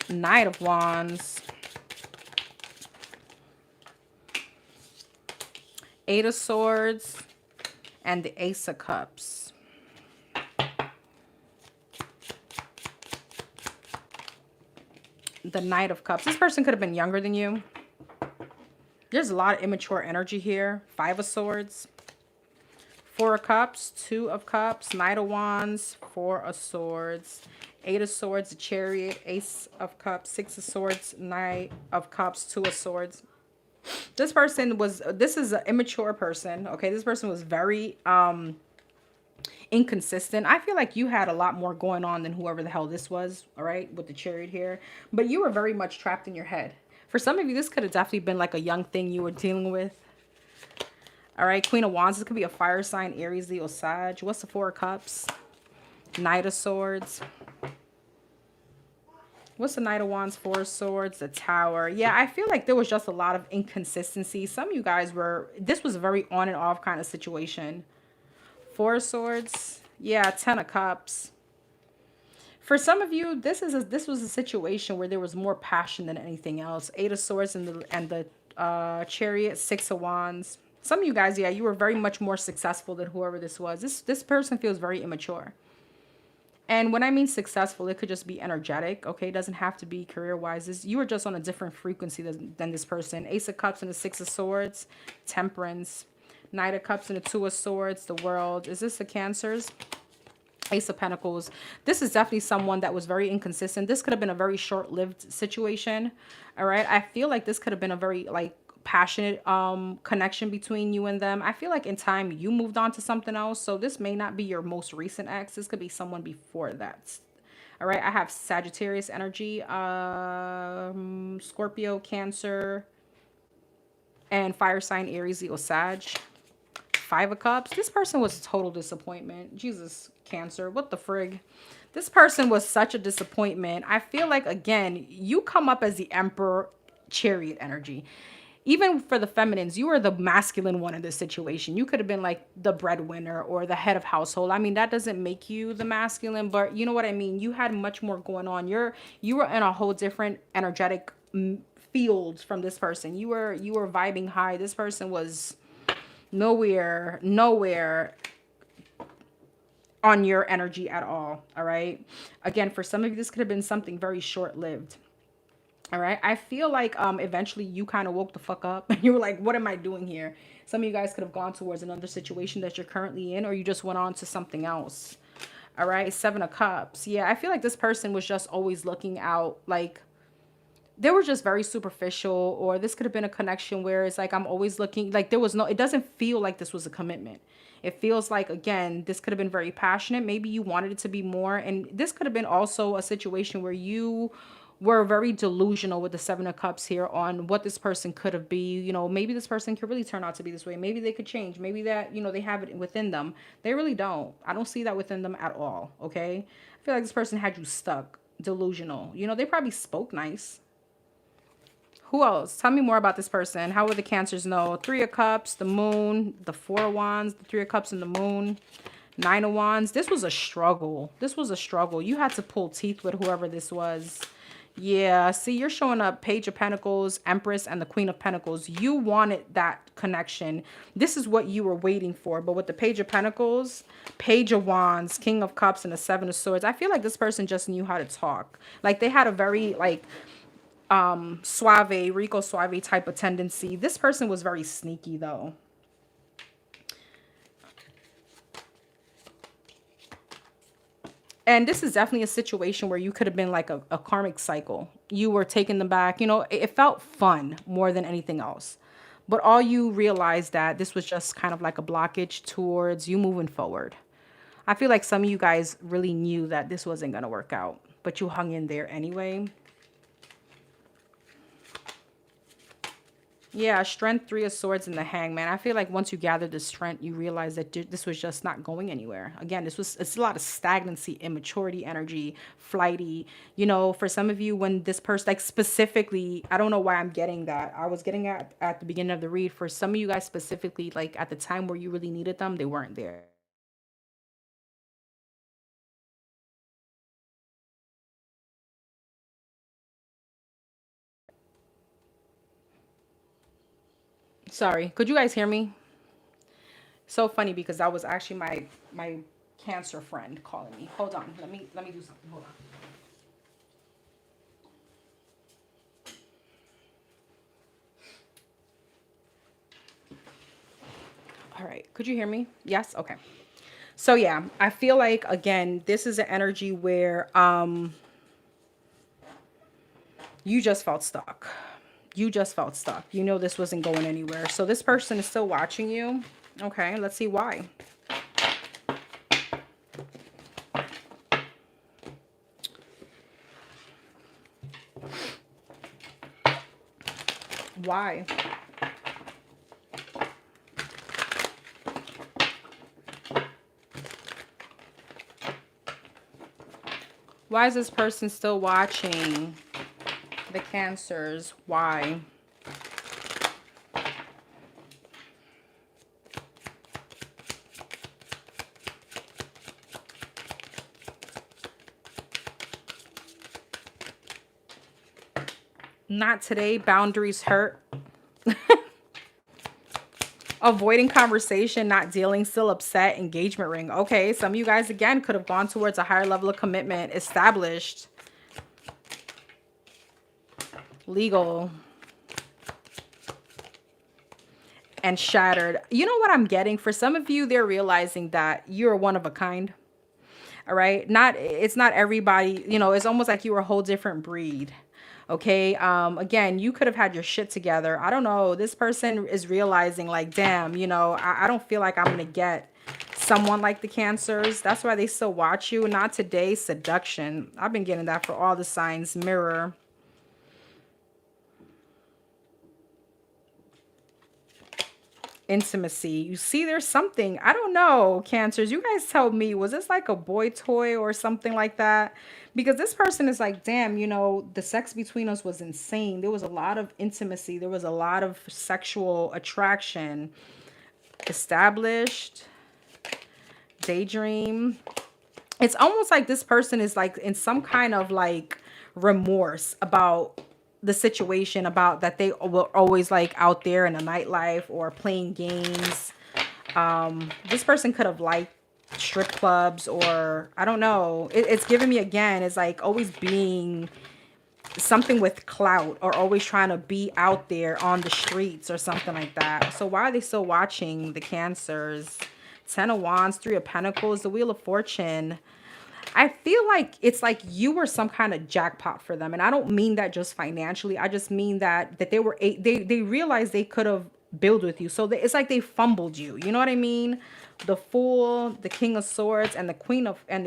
Knight of Wands. Eight of Swords. And the Ace of Cups. The Knight of Cups. This person could have been younger than you. There's a lot of immature energy here. Five of Swords. Four of Cups. Two of Cups. Knight of Wands. Four of Swords. Eight of Swords. The Chariot. Ace of Cups. Six of Swords. Knight of Cups. Two of Swords. This person was, this is an immature person. Okay, this person was very inconsistent. I feel like you had a lot more going on than whoever the hell this was, all right, with the Chariot here. But you were very much trapped in your head. For some of you, this could have definitely been like a young thing you were dealing with. All right, Queen of Wands. This could be a fire sign, Aries, Leo, Sag. What's the Four of Cups? Knight of Swords. What's the Knight of Wands? Four of Swords. The Tower. Yeah, I feel like there was just a lot of inconsistency. Some of you guys were, this was a very on and off kind of situation. Four of Swords. Yeah, Ten of Cups. For some of you, this was a situation where there was more passion than anything else. Eight of Swords and the Chariot, Six of Wands. Some of you guys, yeah, you were very much more successful than whoever this was. This person feels very immature. And when I mean successful, it could just be energetic, okay? It doesn't have to be career-wise. You are just on a different frequency than this person. Ace of Cups and the Six of Swords, Temperance, Knight of Cups and the Two of Swords, the World. Is this the Cancers? Ace of Pentacles. This is definitely someone that was very inconsistent. This could have been a very short-lived situation, all right? I feel like this could have been a very, like, passionate connection between you and them. I feel like in time you moved on to something else, so this may not be your most recent ex. This could be someone before that. All right, I have Sagittarius energy, Scorpio, Cancer, and fire sign Aries, Leo, Sag. Five of Cups. This person was total disappointment. Jesus, Cancer, what the frig. This person was such a disappointment. I feel like, again, you come up as the Emperor, Chariot energy. Even for the feminines, you are the masculine one in this situation. You could have been like the breadwinner or the head of household. I mean, that doesn't make you the masculine, but you know what I mean? You had much more going on. You were in a whole different energetic field from this person. You were vibing high. This person was nowhere on your energy at all. All right. Again, for some of you, this could have been something very short-lived. All right. I feel like eventually you kind of woke the fuck up and you were like, what am I doing here? Some of you guys could have gone towards another situation that you're currently in, or you just went on to something else. All right. Seven of Cups. Yeah. I feel like this person was just always looking out, like they were just very superficial, or this could have been a connection where it's like, I'm always looking, like there was no, it doesn't feel like this was a commitment. It feels like, again, this could have been very passionate. Maybe you wanted it to be more. And this could have been also a situation where you were very delusional with the Seven of Cups here on what this person could have been. You know, maybe this person could really turn out to be this way. Maybe they could change. Maybe that, you know, they have it within them. They really don't. I don't see that within them at all. Okay. I feel like this person had you stuck, delusional. You know, they probably spoke nice. Who else? Tell me more about this person. How would the Cancers know? Three of Cups, the Moon, the Four of Wands, the Three of Cups and the Moon, Nine of Wands. This was a struggle. This was a struggle. You had to pull teeth with whoever this was. Yeah, see, you're showing up Page of Pentacles, Empress, and the Queen of Pentacles. You wanted that connection. This is what you were waiting for. But with the Page of Pentacles, Page of Wands, King of Cups, and the Seven of Swords, I feel like this person just knew how to talk. Like, they had a very, like, suave, Rico Suave type of tendency. This person was very sneaky, though. And this is definitely a situation where you could have been like a karmic cycle. You were taking them back. You know, it felt fun more than anything else. But all you realized that this was just kind of like a blockage towards you moving forward. I feel like some of you guys really knew that this wasn't going to work out, but you hung in there anyway. Yeah, Strength, Three of Swords, and the Hangman. I feel like once you gather the strength, you realize that this was just not going anywhere. Again, it's a lot of stagnancy, immaturity, energy, flighty. You know, for some of you, when this person, like specifically, I don't know why I'm getting that. I was getting at the beginning of the read. For some of you guys specifically, like at the time where you really needed them, they weren't there. Sorry, could you guys hear me? So funny because that was actually my Cancer friend calling me. Hold on, let me do something. Hold on. All right, could you hear me? Yes. Okay. So yeah, I feel like, again, this is an energy where you just felt stuck. You just felt stuck. You know this wasn't going anywhere. So this person is still watching you. Okay, let's see why. Why? Why is this person still watching? The Cancers. Why? Not today. Boundaries hurt. Avoiding conversation, not dealing, still upset, engagement ring. Okay, some of you guys, again, could have gone towards a higher level of commitment, established, legal, and shattered. You know what I'm getting? For some of you, they're realizing that you're one of a kind. All right. It's not everybody, you know, it's almost like you were a whole different breed. Okay. Again, you could have had your shit together. I don't know. This person is realizing like, damn, you know, I don't feel like I'm going to get someone like the Cancers. That's why they still watch you. Not today. Seduction. I've been getting that for all the signs. Mirror. Intimacy. You see, there's something. I don't know, Cancers. You guys tell me, was this like a boy toy or something like that? Because this person is like, damn, you know, the sex between us was insane. There was a lot of intimacy. There was a lot of sexual attraction. Established. Daydream. It's almost like this person is like in some kind of like remorse about the situation, about that they were always like out there in the nightlife or playing games. This person could have liked strip clubs, or I don't know. It's giving me, again, it's like always being something with clout, or always trying to be out there on the streets or something like that. So why are they still watching the Cancers? 10 of Wands, 3 of Pentacles, the Wheel of Fortune. I feel like it's like you were some kind of jackpot for them. And I don't mean that just financially. I just mean that they were they realized they could have built with you. So it's like they fumbled you. You know what I mean? The Fool, the King of Swords, and the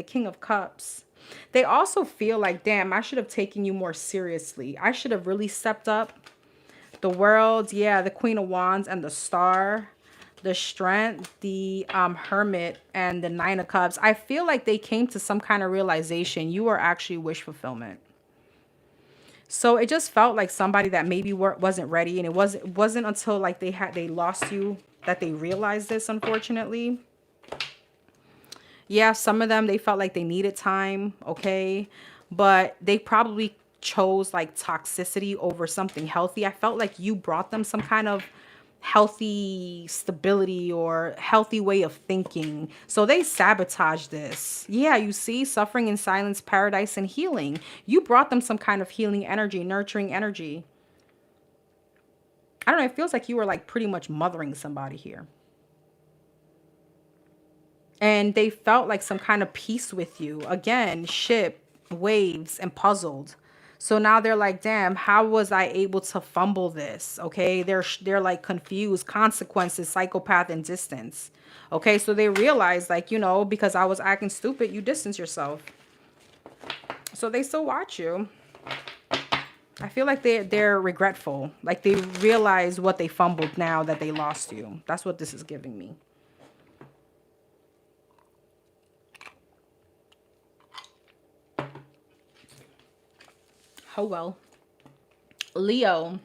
King of Cups. They also feel like, damn, I should have taken you more seriously. I should have really stepped up. The World, yeah, the Queen of Wands and the Star. The Strength, the Hermit, and the 9 of Cups. I feel like they came to some kind of realization. You are actually wish fulfillment. So it just felt like somebody that maybe wasn't ready, and it wasn't until like they lost you that they realized this, unfortunately. Yeah, some of them, they felt like they needed time, okay? But they probably chose like toxicity over something healthy. I felt like you brought them some kind of healthy stability or healthy way of thinking. So they sabotaged this. Yeah, you see, suffering in silence, paradise, and healing. You brought them some kind of healing energy, nurturing energy. I don't know, it feels like you were like pretty much mothering somebody here. And they felt like some kind of peace with you. Again, ship, waves, and puzzled. So now they're like, damn, how was I able to fumble this? Okay, they're like confused, consequences, psychopath, and distance. Okay, so they realize, like, you know, because I was acting stupid, you distance yourself. So they still watch you. I feel like they're regretful. Like they realize what they fumbled now that they lost you. That's what this is giving me. Oh well. Leo.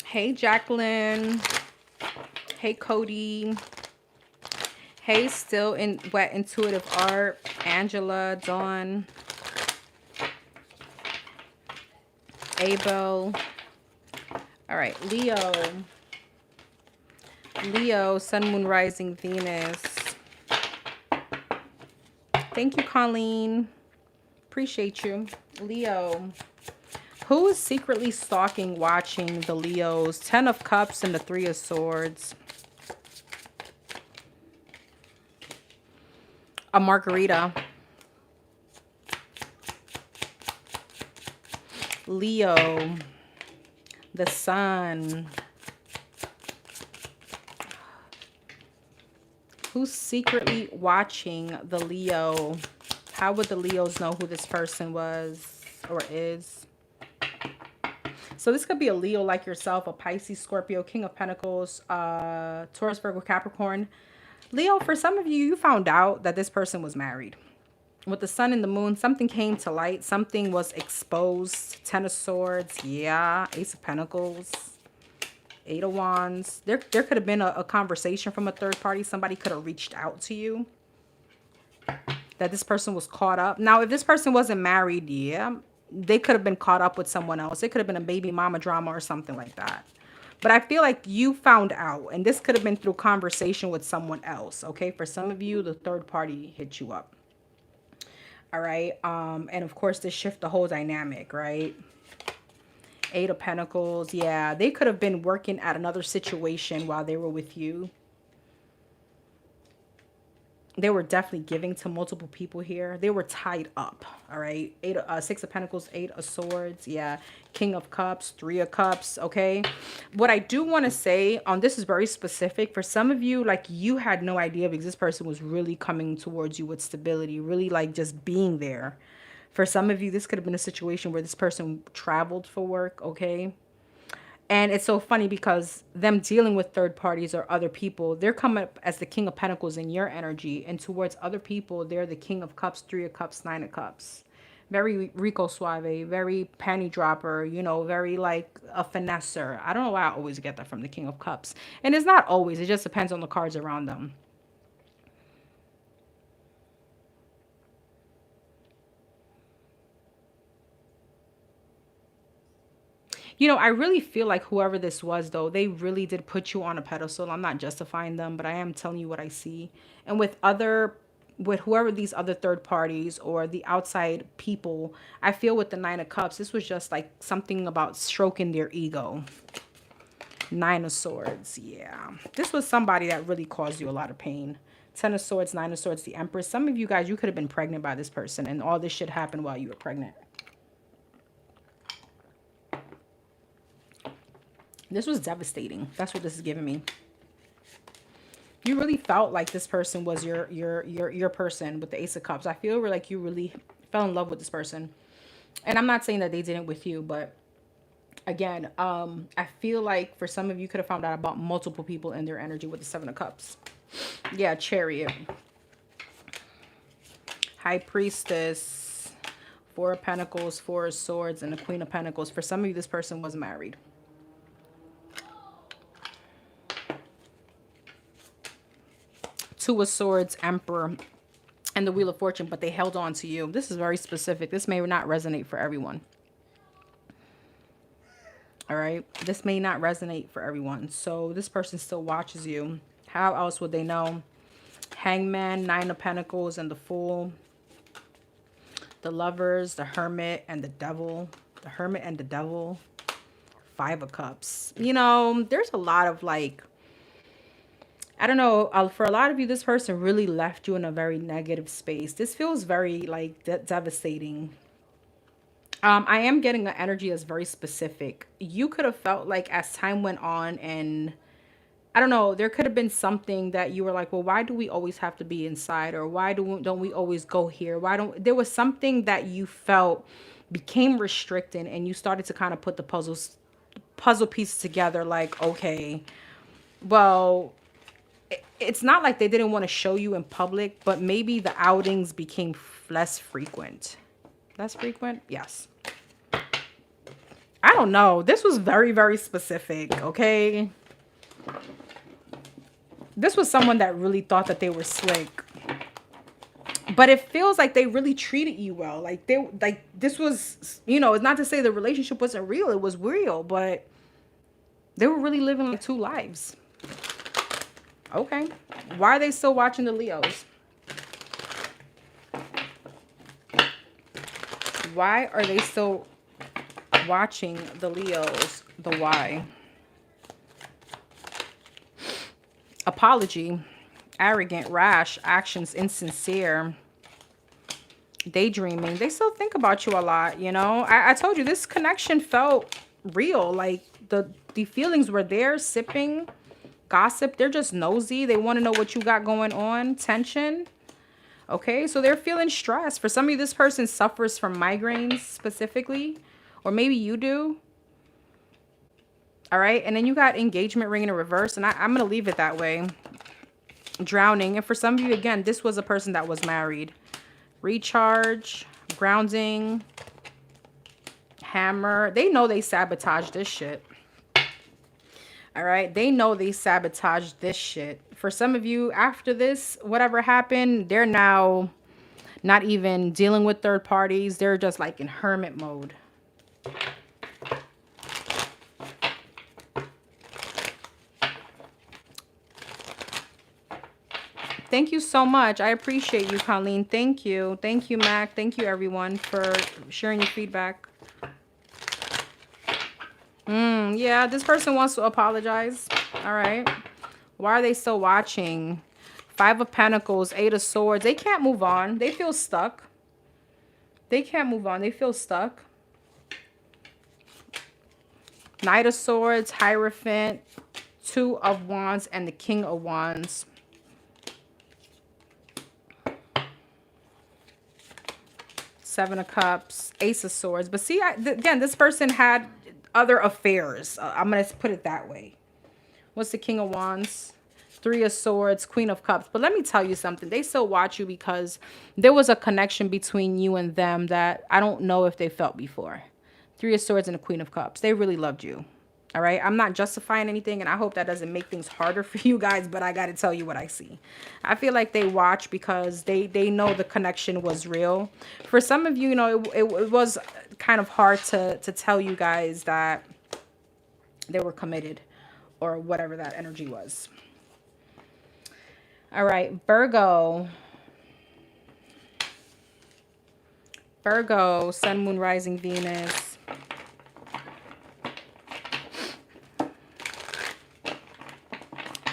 Hey, Jacqueline. Hey, Cody. Hey, still in wet intuitive art. Angela, Dawn, Abel. All right, Leo. Leo, Sun, Moon, Rising, Venus. Thank you, Colleen. Appreciate you. Leo. Who is secretly stalking, watching the Leos? 10 of Cups and the 3 of Swords. A margarita. Leo. The Sun. Who's secretly watching the Leo? How would the Leos know who this person was or is? So this could be a Leo like yourself, a Pisces, Scorpio, King of Pentacles, Taurus, Virgo, Capricorn. Leo, for some of you, you found out that this person was married. With the sun and the moon, something came to light. Something was exposed. Ten of Swords. Yeah. Ace of Pentacles. Eight of Wands. There could have been a conversation from a third party. Somebody could have reached out to you. That this person was caught up. Now, if this person wasn't married, yeah, they could have been caught up with someone else. It could have been a baby mama drama or something like that. But I feel like you found out. And this could have been through conversation with someone else. Okay. For some of you, the third party hit you up. All right. And of course, this shift the whole dynamic, right? Eight of Pentacles. Yeah, they could have been working at another situation while they were with you. They were definitely giving to multiple people here. They were tied up. All right. Six of Pentacles, Eight of Swords. Yeah. King of Cups, Three of Cups. Okay. What I do want to say on this is very specific. For some of you, like you had no idea because this person was really coming towards you with stability, really like just being there. For some of you, this could have been a situation where this person traveled for work. Okay. And it's so funny because them dealing with third parties or other people, they're coming up as the King of Pentacles in your energy. And towards other people, they're the King of Cups, Three of Cups, Nine of Cups. Very Rico Suave, very panty dropper, you know, very like a finesser. I don't know why I always get that from the King of Cups. And it's not always. It just depends on the cards around them. You know, I really feel like whoever this was, though, they really did put you on a pedestal. I'm not justifying them, but I am telling you what I see. And with whoever these other third parties or the outside people, I feel with the Nine of Cups, this was just like something about stroking their ego. Nine of Swords. Yeah. This was somebody that really caused you a lot of pain. Ten of Swords, Nine of Swords, the Empress. Some of you guys, you could have been pregnant by this person and all this shit happened while you were pregnant. This was devastating. That's what this is giving me. You really felt like this person was your person with the Ace of Cups. I feel like you really fell in love with this person. And I'm not saying that they didn't with you, but again, I feel like for some of you could have found out about multiple people in their energy with the Seven of Cups. Yeah, Chariot. High Priestess. Four of Pentacles, Four of Swords, and the Queen of Pentacles. For some of you, this person was married. Two of Swords, Emperor, and the Wheel of Fortune, but they held on to you. This is very specific. This may not resonate for everyone. All right. This may not resonate for everyone. So this person still watches you. How else would they know? Hangman, Nine of Pentacles, and the Fool. The Lovers, the Hermit, and the Devil. The Hermit and the Devil. Five of Cups. You know, there's a lot of like, I don't know, for a lot of you, this person really left you in a very negative space. This feels very like devastating. I am getting an energy that's very specific. You could have felt like as time went on and I don't know, there could have been something that you were like, well, why do we always have to be inside? Or why don't we always go here? There was something that you felt became restricted and you started to kind of put the puzzle pieces together like, okay, well, it's not like they didn't want to show you in public, but maybe the outings became less frequent. Less frequent? Yes. I don't know. This was very, very specific, okay? This was someone that really thought that they were slick. But it feels like they really treated you well. Like this was, you know, it's not to say the relationship wasn't real. It was real, but they were really living like two lives. Okay. Why are they still watching the Leos? Why are they still watching the Leos? The why? Apology. Arrogant, rash, actions, insincere, daydreaming. They still think about you a lot, you know? I told you this connection felt real. Like the feelings were there, sipping. Gossip, they're just nosy. They want to know what you got going on. Tension. Okay, so they're feeling stressed. For some of you, this person suffers from migraines specifically, or maybe you do. All right, and then you got engagement ring in reverse, and I'm going to leave it that way. Drowning, and for some of you, again, this was a person that was married. Recharge, grounding, hammer. They know they sabotaged this shit. All right. They know they sabotaged this shit. For some of you, after this, whatever happened, they're now not even dealing with third parties. They're just like in hermit mode. Thank you so much. I appreciate you, Colleen. Thank you. Thank you, Mac. Thank you, everyone, for sharing your feedback. Yeah, this person wants to apologize. All right. Why are they still watching? Five of Pentacles, Eight of Swords. They can't move on. They feel stuck. They can't move on. They feel stuck. Knight of Swords, Hierophant, Two of Wands, and the King of Wands. Seven of Cups, Ace of Swords. But see, again, this person had other affairs. I'm going to put it that way. What's the King of Wands? Three of Swords, Queen of Cups. But let me tell you something. They still watch you because there was a connection between you and them that I don't know if they felt before. Three of Swords and the Queen of Cups. They really loved you. All right. I'm not justifying anything, and I hope that doesn't make things harder for you guys, but I got to tell you what I see. I feel like they watch because they know the connection was real. For some of you, you know, it was kind of hard to tell you guys that they were committed or whatever that energy was. All right. Virgo. Virgo, Sun, Moon, Rising, Venus.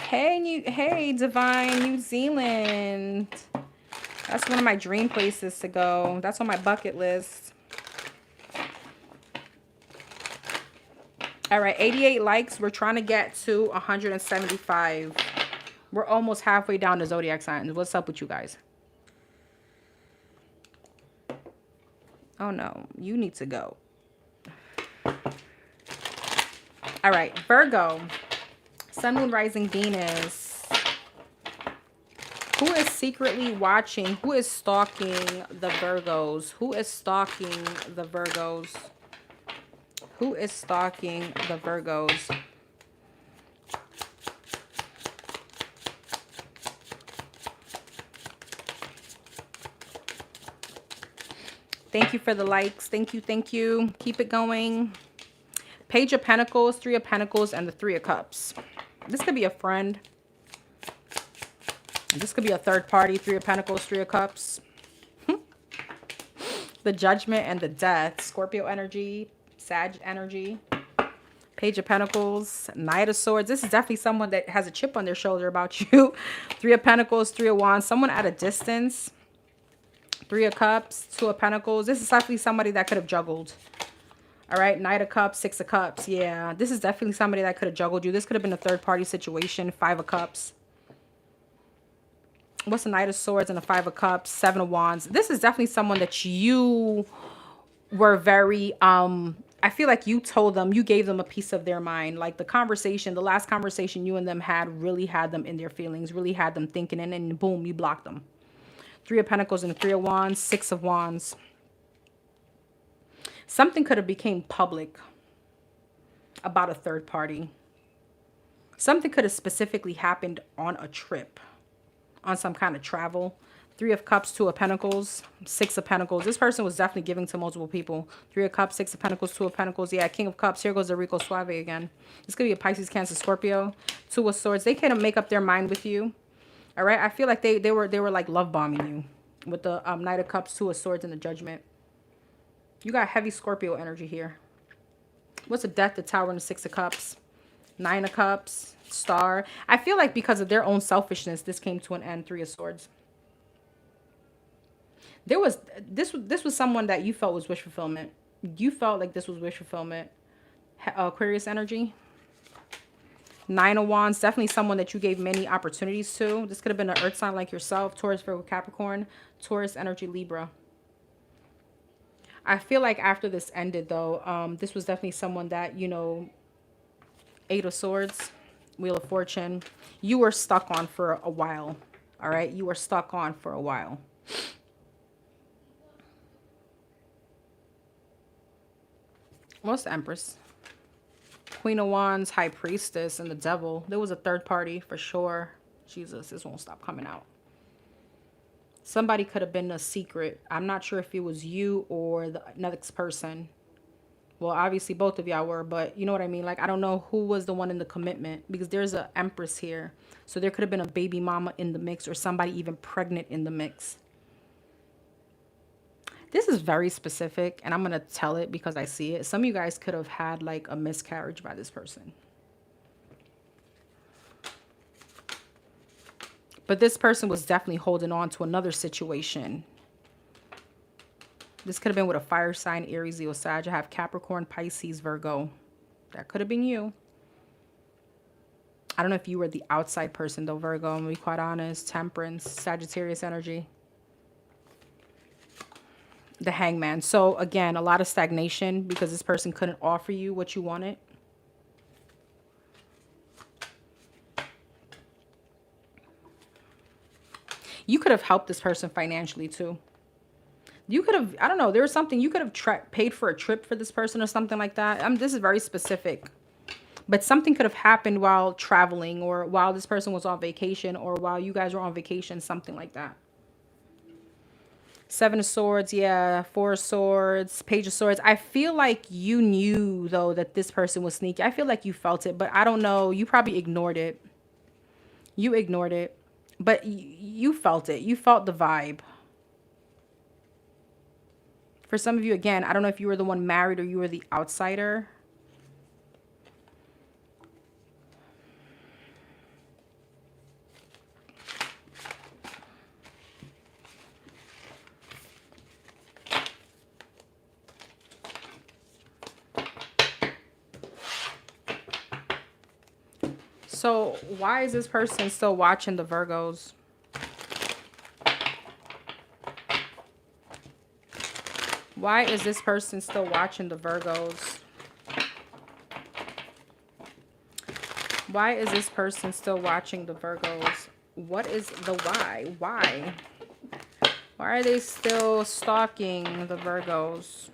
Hey, Divine, New Zealand. That's one of my dream places to go. That's on my bucket list. All right, 88 likes. We're trying to get to 175. We're almost halfway down the zodiac signs. What's up with you guys? Oh, no. You need to go. All right, Virgo. Sun, Moon, Rising, Venus. Who is secretly watching? Who is stalking the Virgos? Who is stalking the Virgos? Who is stalking the Virgos? Thank you for the likes. Thank you. Thank you. Keep it going. Page of Pentacles, Three of Pentacles, and the Three of Cups. This could be a friend. This could be a third party. Three of Pentacles, Three of Cups. The Judgment and the Death. Scorpio energy. Sag energy. Page of Pentacles. Knight of Swords. This is definitely someone that has a chip on their shoulder about you. Three of Pentacles, Three of Wands. Someone at a distance. Three of Cups, Two of Pentacles. This is definitely somebody that could have juggled. All right, Knight of Cups, Six of Cups. Yeah, this is definitely somebody that could have juggled you. This could have been a third-party situation. Five of Cups. What's the Knight of Swords and the Five of Cups? Seven of Wands. This is definitely someone that you were very, I feel like you told them, you gave them a piece of their mind. Like the conversation, the last conversation you and them had really had them in their feelings, really had them thinking, and then boom, you blocked them. Three of Pentacles and the Three of Wands, Six of Wands. Something could have became public about a third party. Something could have specifically happened on a trip, on some kind of travel. Three of Cups, Two of Pentacles, Six of Pentacles. This person was definitely giving to multiple people. Three of Cups, Six of Pentacles, Two of Pentacles. Yeah, King of Cups. Here goes the Rico Suave again. This could be a Pisces, Cancer, Scorpio. Two of Swords. They couldn't make up their mind with you. All right. I feel like they were like love bombing you with the Knight of Cups, Two of Swords, and the Judgment. You got heavy Scorpio energy here. What's the Death, the Tower, and the Six of Cups? Nine of Cups, Star. I feel like because of their own selfishness, this came to an end. Three of Swords. This was someone that you felt was wish fulfillment. You felt like this was wish fulfillment. Aquarius energy. Nine of Wands. Definitely someone that you gave many opportunities to. This could have been an earth sign like yourself. Taurus, Virgo, Capricorn. Taurus energy, Libra. I feel like after this ended, though, this was definitely someone that, you know, Eight of Swords, Wheel of Fortune, you were stuck on for a while. All right. You were stuck on for a while. What's the Empress? Queen of Wands, High Priestess, and the Devil. There was a third party for sure. Jesus, this won't stop coming out. Somebody could have been a secret. I'm not sure if it was you or the next person. Well, obviously both of y'all were, but you know what I mean? Like, I don't know who was the one in the commitment, because there's an Empress here. So there could have been a baby mama in the mix, or somebody even pregnant in the mix. This is very specific, and I'm going to tell it because I see it. Some of you guys could have had like a miscarriage by this person. But this person was definitely holding on to another situation. This could have been with a fire sign, Aries, Leo, Sag. I have Capricorn, Pisces, Virgo. That could have been you. I don't know if you were the outside person though, Virgo. I'm going to be quite honest. Temperance, Sagittarius energy. The Hangman. So again, a lot of stagnation because this person couldn't offer you what you wanted. You could have helped this person financially too. You could have, I don't know, there was something, you could have paid for a trip for this person or something like that. This is very specific. But something could have happened while traveling, or while this person was on vacation, or while you guys were on vacation, something like that. Seven of Swords, yeah. Four of Swords, Page of Swords. I feel like you knew, though, that this person was sneaky. I feel like you felt it, but I don't know. You probably ignored it. You ignored it. But you felt it. You felt the vibe. For some of you, again, I don't know if you were the one married or you were the outsider. So why is this person still watching the Virgos? Why is this person still watching the Virgos? Why is this person still watching the Virgos? What is the why? Why? Why are they still stalking the Virgos?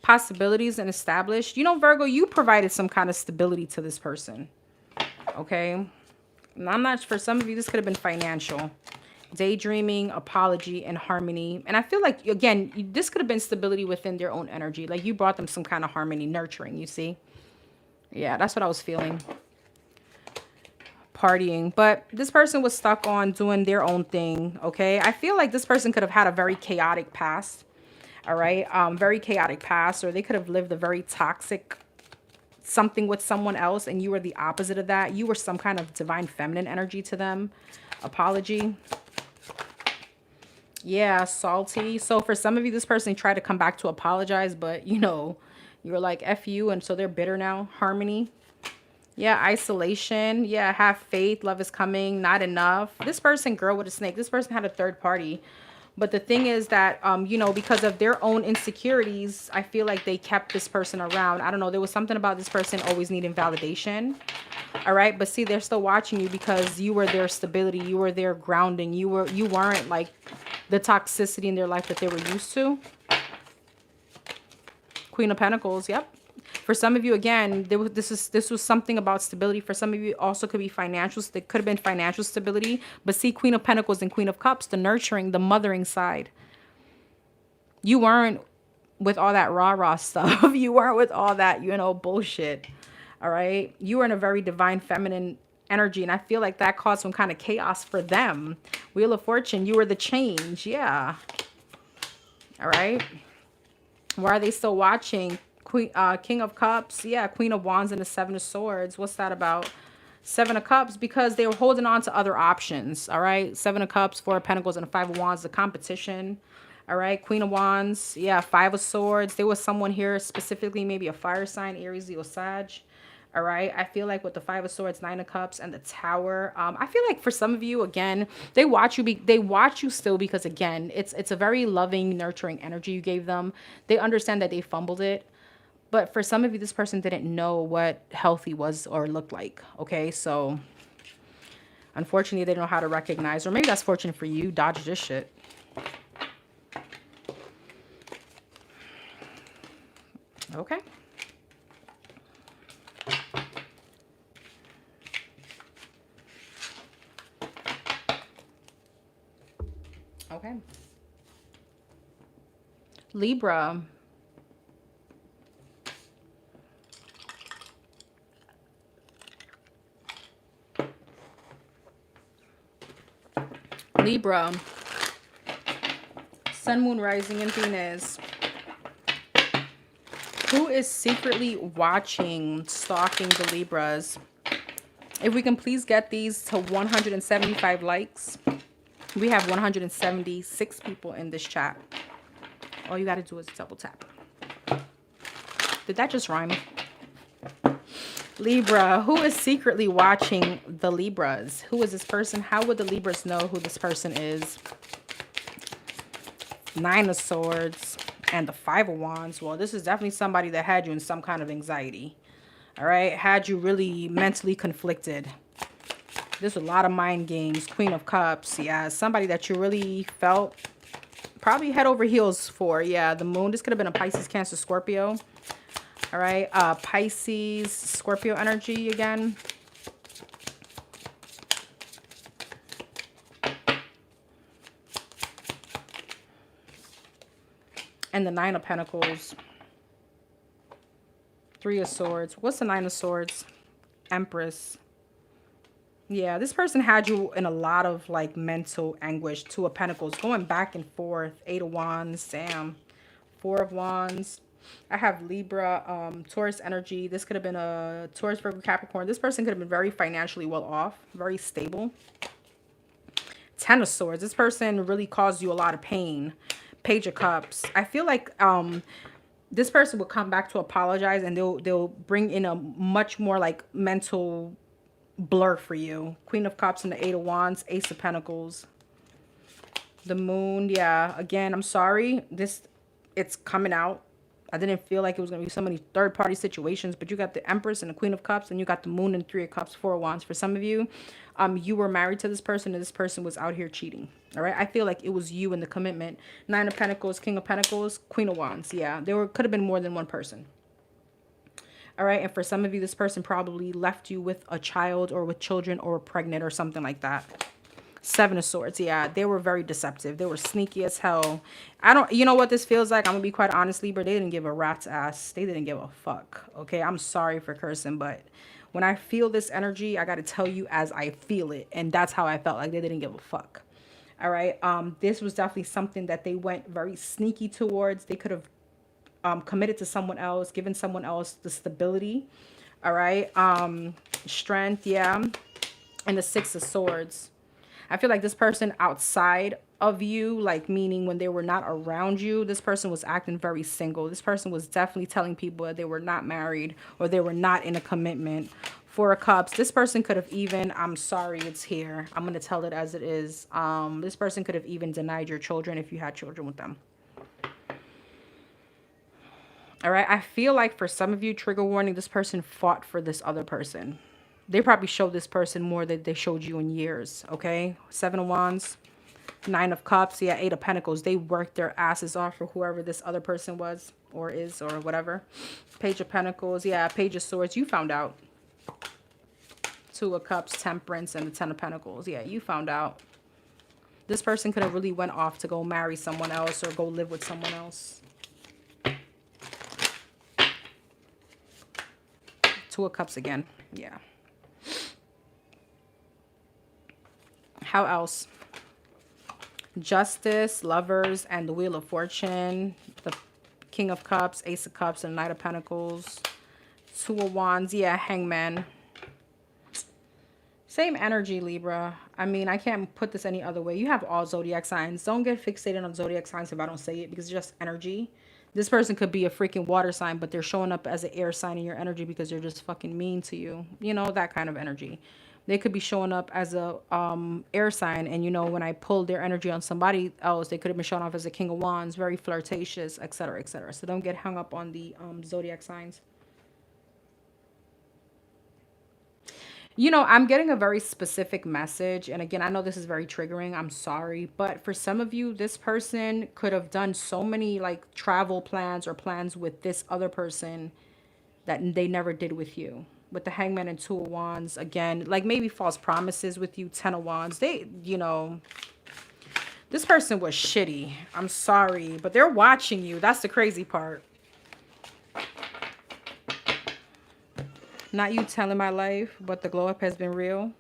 Possibilities and established. You know, Virgo, you provided some kind of stability to this person. Okay. And I'm not, for some of you, this could have been financial. Daydreaming, apology, and harmony. And I feel like, again, this could have been stability within their own energy. Like you brought them some kind of harmony, nurturing, you see? Yeah, that's what I was feeling. Partying. But this person was stuck on doing their own thing, okay? I feel like this person could have had a very chaotic past. All right. Very chaotic past, or they could have lived a very toxic something with someone else, and you were the opposite of that. You were some kind of divine feminine energy to them. Apology. Yeah, salty. So for some of you, this person tried to come back to apologize, but you know, you're like F you, and so they're bitter now. Harmony. Yeah, isolation. Yeah, have faith. Love is coming. Not enough. This person, girl with a snake. This person had a third party. But the thing is that, you know, because of their own insecurities, I feel like they kept this person around. I don't know. There was something about this person always needing validation. All right. But see, they're still watching you because you were their stability. You were their grounding. You weren't like the toxicity in their life that they were used to. Queen of Pentacles. Yep. For some of you, again, this was something about stability. For some of you, it also could be financial. It could have been financial stability. But see, Queen of Pentacles and Queen of Cups, the nurturing, the mothering side. You weren't with all that rah-rah stuff. You weren't with all that, you know, bullshit. All right? You were in a very divine feminine energy. And I feel like that caused some kind of chaos for them. Wheel of Fortune, you were the change. Yeah. All right? Why are they still watching? King of Cups, yeah, Queen of Wands and the Seven of Swords. What's that about? Seven of Cups, because they were holding on to other options. All right, Seven of Cups, Four of Pentacles, and the Five of Wands, the competition. All right, Queen of Wands, yeah, Five of Swords. There was someone here specifically, maybe a fire sign, Aries, Leo, Sag. All right, I feel like with the Five of Swords, Nine of Cups, and the Tower, I feel like for some of you, again, they watch you still because, again, it's a very loving, nurturing energy you gave them. They understand that they fumbled it. But for some of you, this person didn't know what healthy was or looked like. Okay, so unfortunately, they don't know how to recognize, or maybe that's fortunate for you. Dodge this shit. Okay. Okay. Libra. Libra. Sun, Moon, Rising, and Venus. Who is secretly watching, stalking the Libras? If we can please get these to 175 likes. We have 176 people in this chat. All you got to do is double tap. Did that just rhyme? Libra. Who is secretly watching the Libras? Who is this person? How would the Libras know who this person is? Nine of Swords and the Five of Wands. Well, this is definitely somebody that had you in some kind of anxiety. All right. Had you really mentally conflicted. There's a lot of mind games. Queen of Cups. Yeah. Somebody that you really felt probably head over heels for. Yeah. The Moon. This could have been a Pisces, Cancer, Scorpio. All right. Pisces, Scorpio energy again. And the Nine of Pentacles. Three of Swords. What's the Nine of Swords? Empress. Yeah, this person had you in a lot of like mental anguish. Two of Pentacles, going back and forth. Eight of Wands, damn. Four of Wands. I have Libra, Taurus energy. This could have been a Taurus, Virgo, Capricorn. This person could have been very financially well off, very stable. Ten of Swords. This person really caused you a lot of pain. Page of Cups. I feel like this person will come back to apologize, and they'll bring in a much more like mental blur for you. Queen of Cups and the Eight of Wands, Ace of Pentacles. The Moon, yeah. Again, I'm sorry. It's coming out. I didn't feel like it was going to be so many third-party situations, but you got the Empress and the Queen of Cups, and you got the Moon and Three of Cups, Four of Wands. For some of you, you were married to this person, and this person was out here cheating. All right, I feel like it was you in the commitment. Nine of Pentacles, King of Pentacles, Queen of Wands. Yeah, could have been more than one person. All right, and for some of you, this person probably left you with a child or with children or pregnant or something like that. Seven of Swords. Yeah, they were very deceptive. They were sneaky as hell. You know what this feels like? I'm going to be quite honest, Libra. They didn't give a rat's ass. They didn't give a fuck. Okay, I'm sorry for cursing, but when I feel this energy, I got to tell you as I feel it. And that's how I felt. Like they didn't give a fuck. All right. This was definitely something that they went very sneaky towards. They could have committed to someone else, given someone else the stability. All right. Strength. Yeah. And the Six of Swords. I feel like this person outside of you, like meaning when they were not around you, this person was acting very single. This person was definitely telling people that they were not married or they were not in a commitment. Four of Cups. This person could have even, I'm sorry, it's here. I'm going to tell it as it is. This person could have even denied your children if you had children with them. All right. I feel like for some of you, trigger warning, this person fought for this other person. They probably showed this person more than they showed you in years, okay? Seven of Wands, Nine of Cups, yeah, Eight of Pentacles. They worked their asses off for whoever this other person was or is or whatever. Page of Pentacles, yeah, Page of Swords. You found out. Two of Cups, Temperance, and the Ten of Pentacles. Yeah, you found out. This person could have really went off to go marry someone else or go live with someone else. Two of Cups again, yeah. How else? Justice, Lovers, and the Wheel of Fortune. The King of Cups, Ace of Cups, and Knight of Pentacles. Two of Wands. Yeah, Hangman. Same energy, Libra. I mean, I can't put this any other way. You have all zodiac signs. Don't get fixated on zodiac signs if I don't say it, because it's just energy. This person could be a freaking water sign, but they're showing up as an air sign in your energy because they're just fucking mean to you. You know, that kind of energy. They could be showing up as a air sign, and you know, when I pulled their energy on somebody else, they could have been showing off as a King of Wands, very flirtatious, etc., etc. So don't get hung up on the zodiac signs. You know, I'm getting a very specific message. And again, I know this is very triggering. I'm sorry. But for some of you, this person could have done so many like travel plans or plans with this other person that they never did with you. With the Hangman and Two of Wands, again, like maybe false promises with you, Ten of Wands. They, you know, this person was shitty. I'm sorry. But they're watching you. That's the crazy part. Not you telling my life, but the glow up has been real.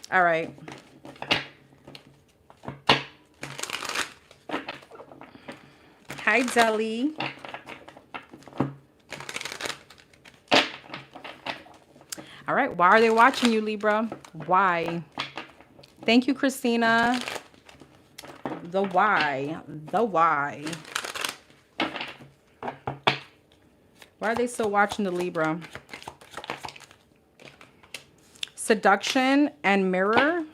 All right. Hi, Deli. All right. Why are they watching you, Libra? Why? Thank you, Christina. The why. The why. Why are they still watching the Libra? Seduction and mirror.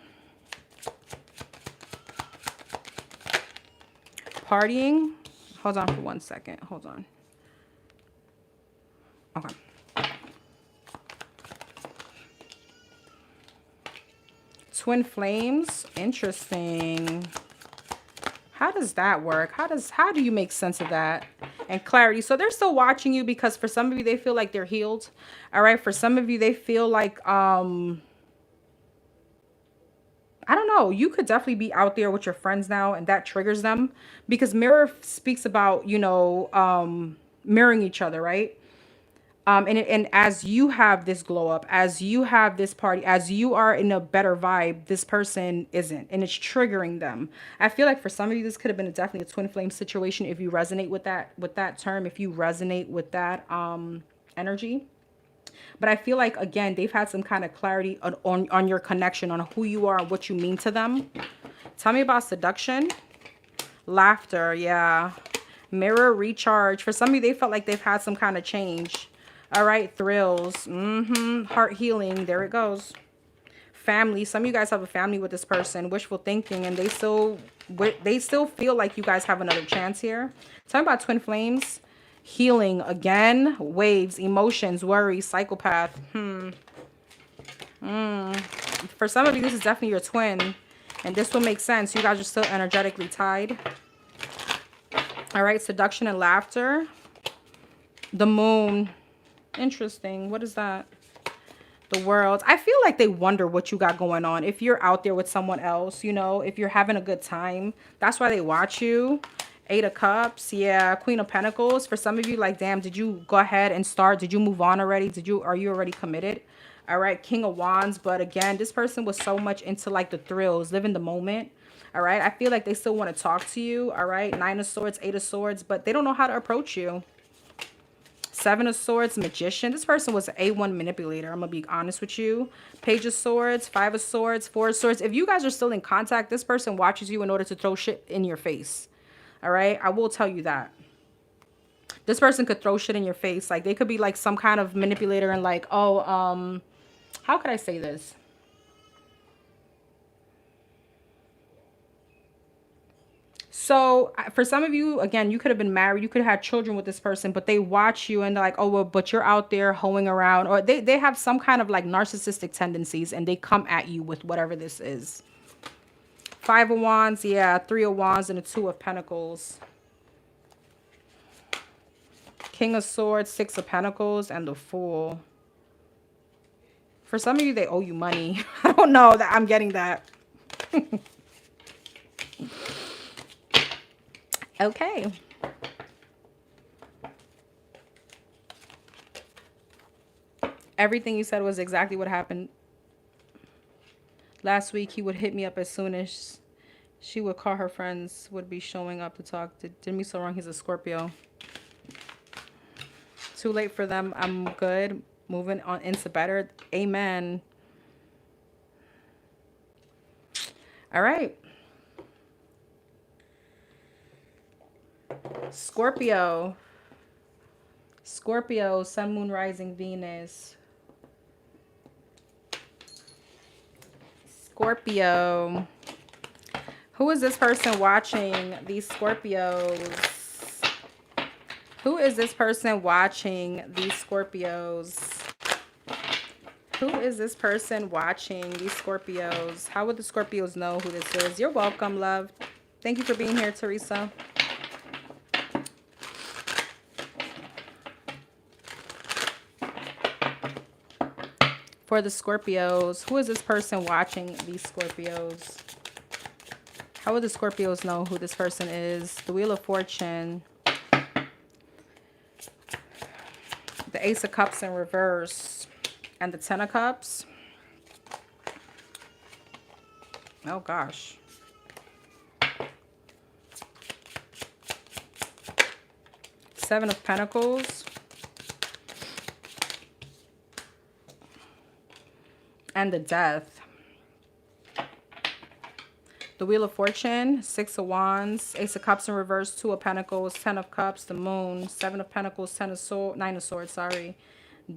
Partying. Hold on for 1 second. Hold on. Okay. Twin flames. Interesting. How does that work? How do you make sense of that? And clarity. So they're still watching you because for some of you, they feel like they're healed. All right. For some of you, they feel like, I don't know. You could definitely be out there with your friends now and that triggers them because mirror speaks about, you know, mirroring each other, right? And as you have this glow up, as you have this party, as you are in a better vibe, this person isn't, and it's triggering them. I feel like for some of you, this could have been definitely a twin flame situation. If you resonate with that term, if you resonate with that energy. But I feel like, again, they've had some kind of clarity on your connection, on who you are, and what you mean to them. Tell me about seduction. Laughter, yeah. Mirror, recharge. For some of you, they felt like they've had some kind of change. All right, thrills. Heart healing. There it goes. Family. Some of you guys have a family with this person. Wishful thinking, and they still feel like you guys have another chance here. Talking about twin flames. Healing again. Waves, emotions, worry, psychopath. For some of you, this is definitely your twin, and this will make sense. You guys are still energetically tied. All right, seduction and laughter. The moon. Interesting. What is that? The world. I feel like they wonder what you got going on. If you're out there with someone else, you know, if you're having a good time, that's why they watch you. Eight of Cups. Yeah. Queen of Pentacles. For some of you, like, damn, did you go ahead and start? Did you move on already? Are you already committed? All right. King of Wands. But again, this person was so much into like the thrills, living the moment. All right. I feel like they still want to talk to you. All right. Nine of Swords, Eight of Swords, but they don't know how to approach you. Seven of Swords, Magician. This person was an A1 manipulator. I'm going to be honest with you. Page of Swords, Five of Swords, Four of Swords. If you guys are still in contact, this person watches you in order to throw shit in your face. All right? I will tell you that. This person could throw shit in your face. Like, they could be like some kind of manipulator and like, oh, how could I say this? So for some of you, again, you could have been married, you could have had children with this person, but they watch you and they're like, oh, well, but you're out there hoeing around, or they have some kind of like narcissistic tendencies and they come at you with whatever this is. Five of Wands, yeah, Three of Wands and a Two of Pentacles. King of Swords, Six of Pentacles, and the Fool. For some of you, they owe you money. I don't know that I'm getting that. Okay. Everything you said was exactly what happened. Last week, he would hit me up as soon as she would call her friends, would be showing up to talk. Did me so wrong. He's a Scorpio. Too late for them. I'm good. Moving on into better. Amen. All right. Scorpio. Scorpio, Sun, Moon, Rising, Venus. Scorpio. Who is this person watching these Scorpios? Who is this person watching these Scorpios? Who is this person watching these Scorpios? How would the Scorpios know who this is? You're welcome, love. Thank you for being here, Teresa. For the Scorpios, who is this person watching these Scorpios? How would the Scorpios know who this person is? The Wheel of Fortune. The Ace of Cups in reverse. And the Ten of Cups. Oh, gosh. Seven of Pentacles. And the Death. The Wheel of Fortune, Six of Wands, Ace of Cups in reverse, Two of Pentacles, Ten of Cups, the Moon, Seven of Pentacles, Nine of Swords, sorry,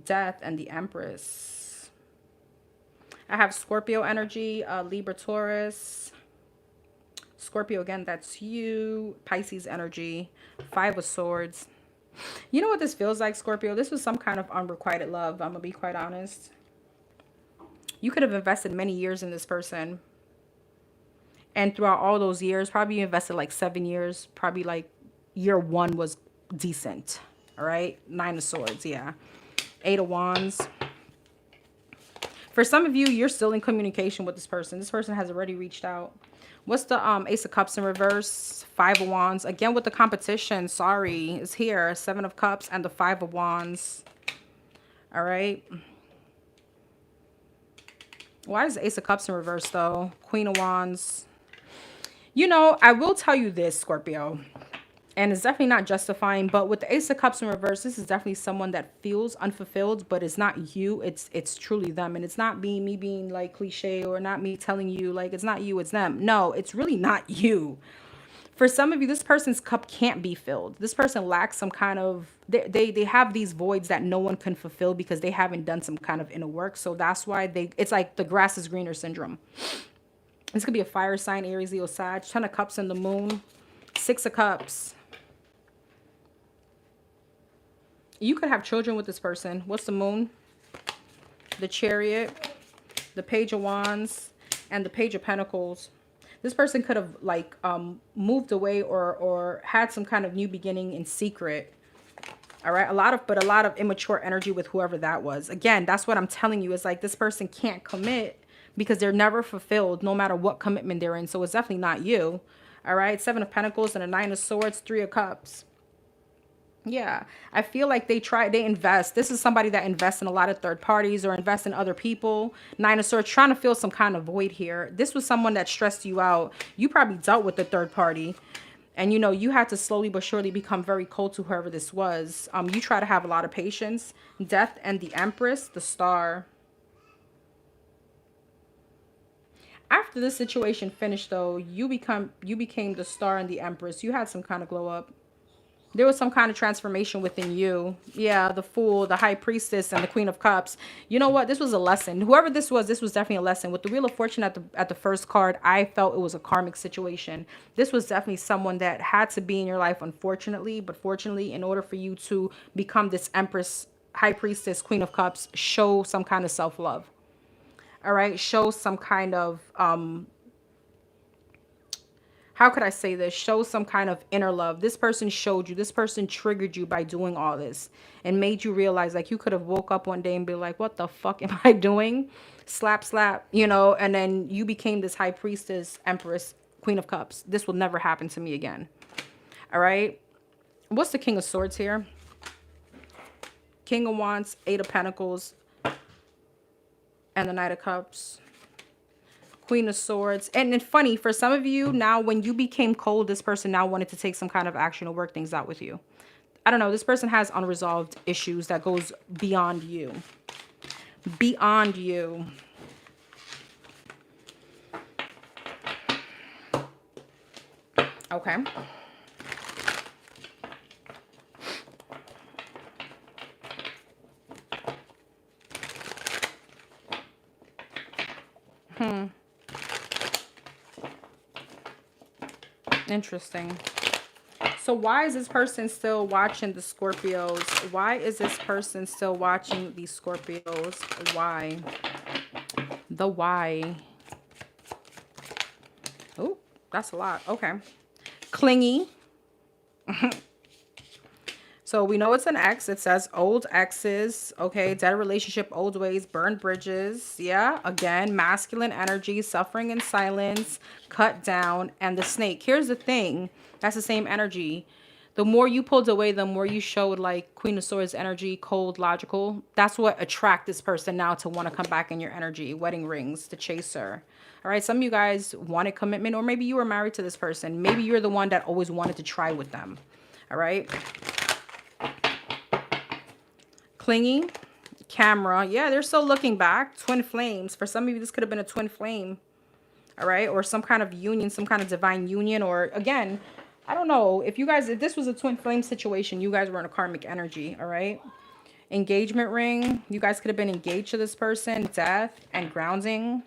Death, and the Empress. I have Scorpio energy, Libra, Taurus. Scorpio again, that's you. Pisces energy, Five of Swords. You know what this feels like, Scorpio? This was some kind of unrequited love, I'm going to be quite honest. You could have invested many years in this person. And throughout all those years, probably you invested like 7 years. Probably like year one was decent. All right. Nine of Swords. Yeah. Eight of Wands. For some of you, you're still in communication with this person. This person has already reached out. What's the Ace of Cups in reverse? Five of Wands. Again with the competition. Sorry. Is here. Seven of Cups and the Five of Wands. All right. Why is the Ace of Cups in reverse though? Queen of Wands. You know, I will tell you this, Scorpio, and it's definitely not justifying, but with the Ace of Cups in reverse, this is definitely someone that feels unfulfilled, but it's not you. It's truly them. And it's not me being like cliche, or not me telling you like it's not you, it's them. No, it's really not you. For some of you, this person's cup can't be filled. This person lacks some kind of, they have these voids that no one can fulfill because they haven't done some kind of inner work. So that's why it's like the grass is greener syndrome. This could be a fire sign, Aries, Leo, Sag. Ten of Cups in the Moon. Six of Cups. You could have children with this person. What's the Moon? The Chariot. The Page of Wands. And the Page of Pentacles. This person could have like moved away or had some kind of new beginning in secret. All right. A lot of immature energy with whoever that was. Again, that's what I'm telling you. Is like this person can't commit because they're never fulfilled no matter what commitment they're in. So it's definitely not you. All right. Seven of Pentacles and a Nine of Swords, Three of Cups. Yeah. I feel like they invest. This is somebody that invests in a lot of third parties or invest in other people. Nine of Swords, trying to fill some kind of void here. This was someone that stressed you out. You probably dealt with the third party. And, you know, you had to slowly but surely become very cold to whoever this was. You try to have a lot of patience. Death and the Empress, the Star. After this situation finished, though, you became the Star and the Empress. You had some kind of glow up. There was some kind of transformation within you. Yeah, the Fool, the High Priestess, and the Queen of Cups. You know what? This was a lesson. Whoever this was definitely a lesson. With the Wheel of Fortune at the first card, I felt it was a karmic situation. This was definitely someone that had to be in your life, unfortunately. But fortunately, in order for you to become this Empress, High Priestess, Queen of Cups, show some kind of self-love. All right? Show some kind of... how could I say this? Show some kind of inner love. This person showed you. This person triggered you by doing all this and made you realize like you could have woke up one day and be like, what the fuck am I doing? Slap, slap, you know, and then you became this High Priestess, Empress, Queen of Cups. This will never happen to me again. All right. What's the King of Swords here? King of Wands, Eight of Pentacles, and the Knight of Cups. Queen of Swords. And it's funny, for some of you now, when you became cold, this person now wanted to take some kind of action or work things out with you. I don't know. This person has unresolved issues that goes beyond you. Beyond you. Okay. Interesting. So why is this person still watching the Scorpios? Why is this person still watching the Scorpios? Why? The why. Oh, that's a lot. Okay. Clingy. So we know it's an ex. It says old exes. Okay. Dead relationship, old ways, burned bridges. Yeah. Again, masculine energy, suffering in silence, cut down, and the snake. Here's the thing. That's the same energy. The more you pulled away, the more you showed like Queen of Swords energy, cold, logical. That's what attract this person now to want to come back in your energy. Wedding rings, the chaser. All right. Some of you guys wanted commitment, or maybe you were married to this person. Maybe you're the one that always wanted to try with them. All right. Clingy, camera. Yeah, they're still looking back. Twin flames. For some of you, this could have been a twin flame. All right. Or some kind of union, some kind of divine union. Or again, I don't know. If you guys, if this was a twin flame situation, you guys were in a karmic energy. All right. Engagement ring. You guys could have been engaged to this person. Death and grounding.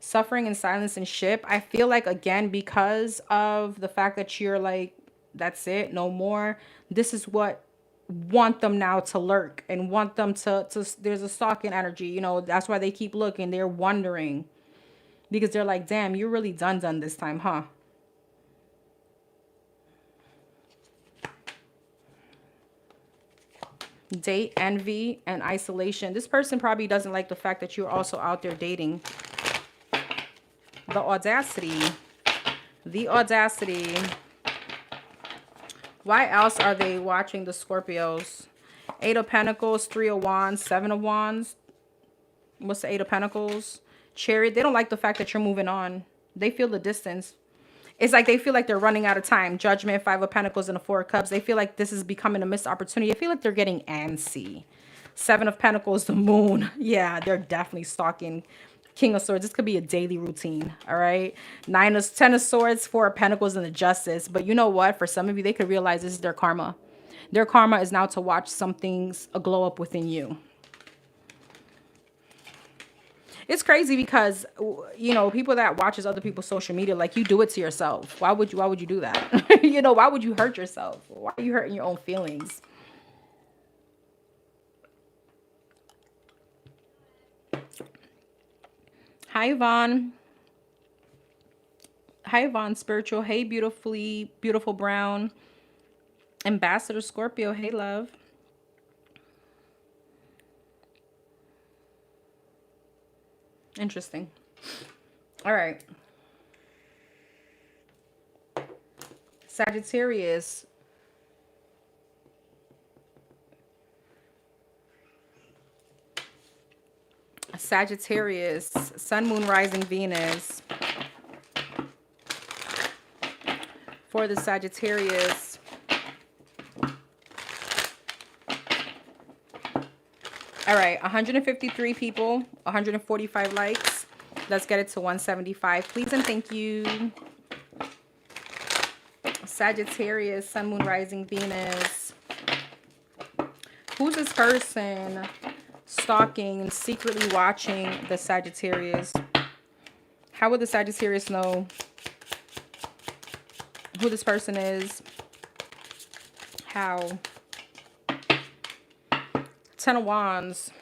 Suffering in silence and ship. I feel like, again, because of the fact that you're like, that's it, no more. This is what want them now to lurk and want them to there's a stalking energy, you know. That's why they keep looking. They're wondering because they're like, damn, you're really done this time, huh? Date, envy, and isolation. This person probably doesn't like the fact that you're also out there dating. The audacity. The audacity. Why else are they watching the Scorpios? Eight of Pentacles, Three of Wands, Seven of Wands. What's the Eight of Pentacles? Chariot. They don't like the fact that you're moving on. They feel the distance. It's like they feel like they're running out of time. Judgment, Five of Pentacles, and the Four of Cups. They feel like this is becoming a missed opportunity. I feel like they're getting antsy. Seven of Pentacles, the Moon. Yeah, they're definitely stalking. King of Swords. This could be a daily routine. All right. Ten of Swords, Four of Pentacles, and the Justice. But you know what? For some of you, they could realize this is their karma. Their karma is now to watch something's glow up within you. It's crazy because, you know, people that watches other people's social media, like, you do it to yourself. Why would you do that? You know, why would you hurt yourself? Why are you hurting your own feelings? Hi, Yvonne. Hi, Yvonne Spiritual. Hey, beautiful brown. Ambassador Scorpio. Hey, love. Interesting. All right. Sagittarius. Sagittarius. Sun, Moon, Rising, Venus. For the Sagittarius. All right, 153 people, 145 likes. Let's get it to 175, please and thank you. Sagittarius, Sun, Moon, Rising, Venus. Who's this person stalking and secretly watching the Sagittarius? How would the Sagittarius know who this person is? How? Ten of Wands.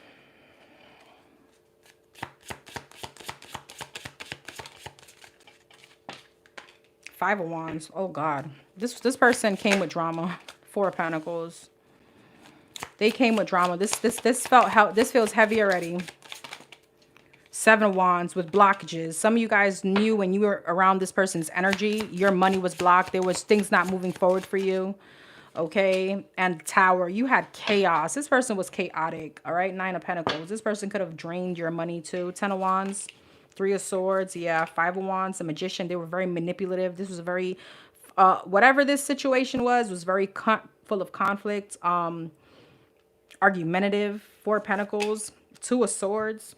Five of Wands. Oh God. This person came with drama. Four of Pentacles. They came with drama. This feels heavy already. Seven of Wands with blockages. Some of you guys knew when you were around this person's energy, your money was blocked. There was things not moving forward for you. Okay, and Tower, you had chaos. This person was chaotic. All right, Nine of Pentacles. This person could have drained your money too. Ten of Wands, Three of Swords. Yeah, Five of Wands, the Magician. They were very manipulative. This was a very, whatever this situation was very full of conflict. Argumentative. Four of Pentacles, Two of Swords.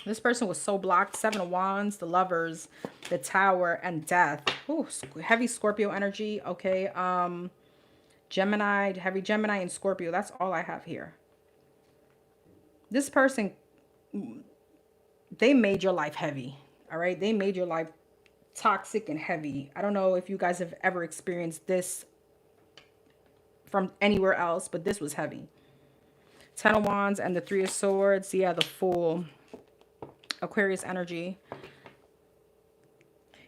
This person was so blocked. Seven of Wands, the Lovers, the Tower, and Death. Ooh, heavy Scorpio energy. Okay, Gemini, heavy Gemini, and Scorpio. That's all I have here. This person, they made your life heavy. All right. They made your life toxic and heavy. I don't know if you guys have ever experienced this from anywhere else, but this was heavy. 10 of Wands and the 3 of Swords. Yeah, the Fool. Aquarius energy.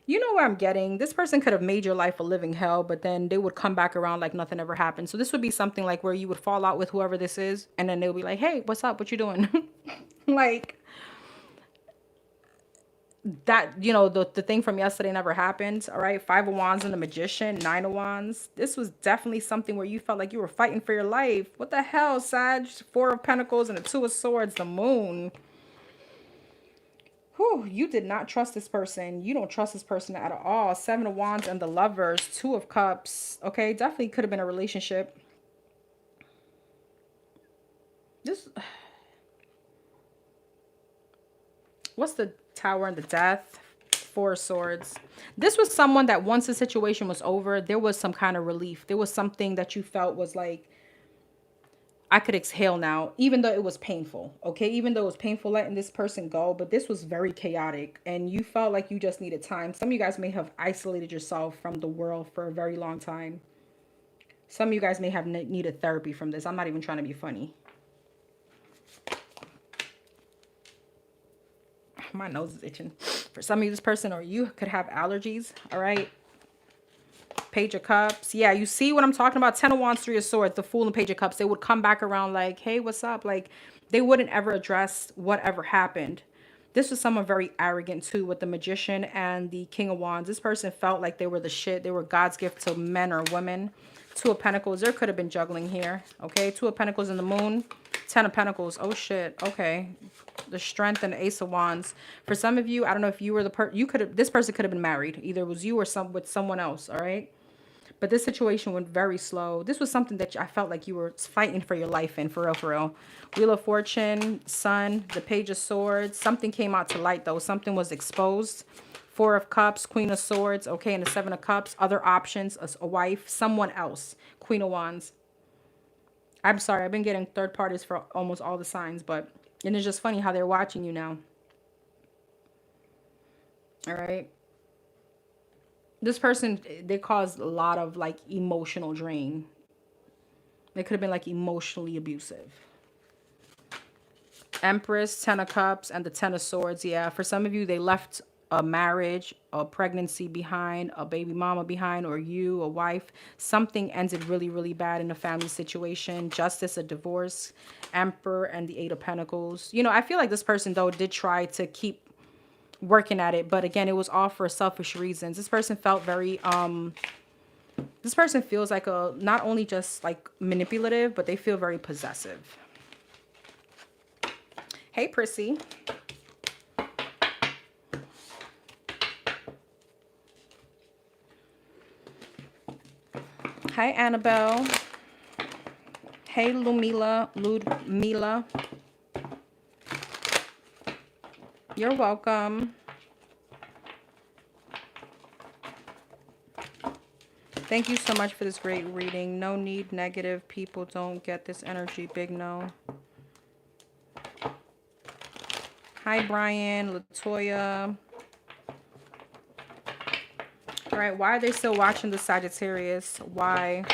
You know what I'm getting? This person could have made your life a living hell, but then they would come back around like nothing ever happened. So this would be something like where you would fall out with whoever this is, and then they'll be like, hey, what's up? What you doing? Like, that, you know, the thing from yesterday never happened. All right, 5 of Wands and the Magician, 9 of Wands. This was definitely something where you felt like you were fighting for your life. What the hell, Sag? 4 of Pentacles and the 2 of Swords, the Moon. Whew, you did not trust this person. You don't trust this person at all. 7 of Wands and the Lovers, 2 of Cups. Okay, definitely could have been a relationship. This, what's the Tower and the Death? 4 of Swords. This was someone that once the situation was over, there was some kind of relief. There was something that you felt was like, I could exhale now, even though it was painful. Okay, even though it was painful letting this person go, but this was very chaotic and you felt like you just needed time. Some of you guys may have isolated yourself from the world for a very long time. Some of you guys may have needed therapy from this. I'm not even trying to be funny. My nose is itching. For some of you, this person or you could have allergies. All right. Page of Cups. Yeah, you see what I'm talking about? 10 of Wands, 3 of Swords, the Fool and Page of Cups. They would come back around like, hey, what's up? Like, they wouldn't ever address whatever happened. This was someone very arrogant too with the Magician and the King of Wands. This person felt like they were the shit. They were God's gift to men or women. 2 of Pentacles. There could have been juggling here. Okay, 2 of Pentacles and the Moon. 10 of Pentacles. Oh shit. Okay. The Strength and the Ace of Wands. For some of you, I don't know if you were the person. You could have. This person could have been married. Either it was you or with someone else. All right. But this situation went very slow. This was something that I felt like you were fighting for your life in, for real, for real. Wheel of Fortune, Sun, the Page of Swords. Something came out to light, though. Something was exposed. 4 of Cups, Queen of Swords, okay, and the 7 of Cups. Other options, a wife, someone else. Queen of Wands. I'm sorry, I've been getting third parties for almost all the signs, but and it's just funny how they're watching you now. All right. This person, they caused a lot of like emotional drain. They could have been like emotionally abusive. Empress, 10 of Cups, and the 10 of Swords. Yeah, for some of you, they left a marriage, a pregnancy behind, a baby mama behind, or you, a wife. Something ended really, really bad in a family situation. Justice, a divorce. Emperor, and the 8 of Pentacles. You know, I feel like this person, though, did try to keep working at it, but again, it was all for selfish reasons. This person felt very this person feels like a not only just like manipulative, but they feel very possessive. Hey Prissy. Hi Annabelle. Hey Ludmila. You're welcome. Thank you so much for this great reading. No need, negative. People don't get this energy. Big no. Hi, Brian, Latoya. All right, why are they still watching the Sagittarius? Why?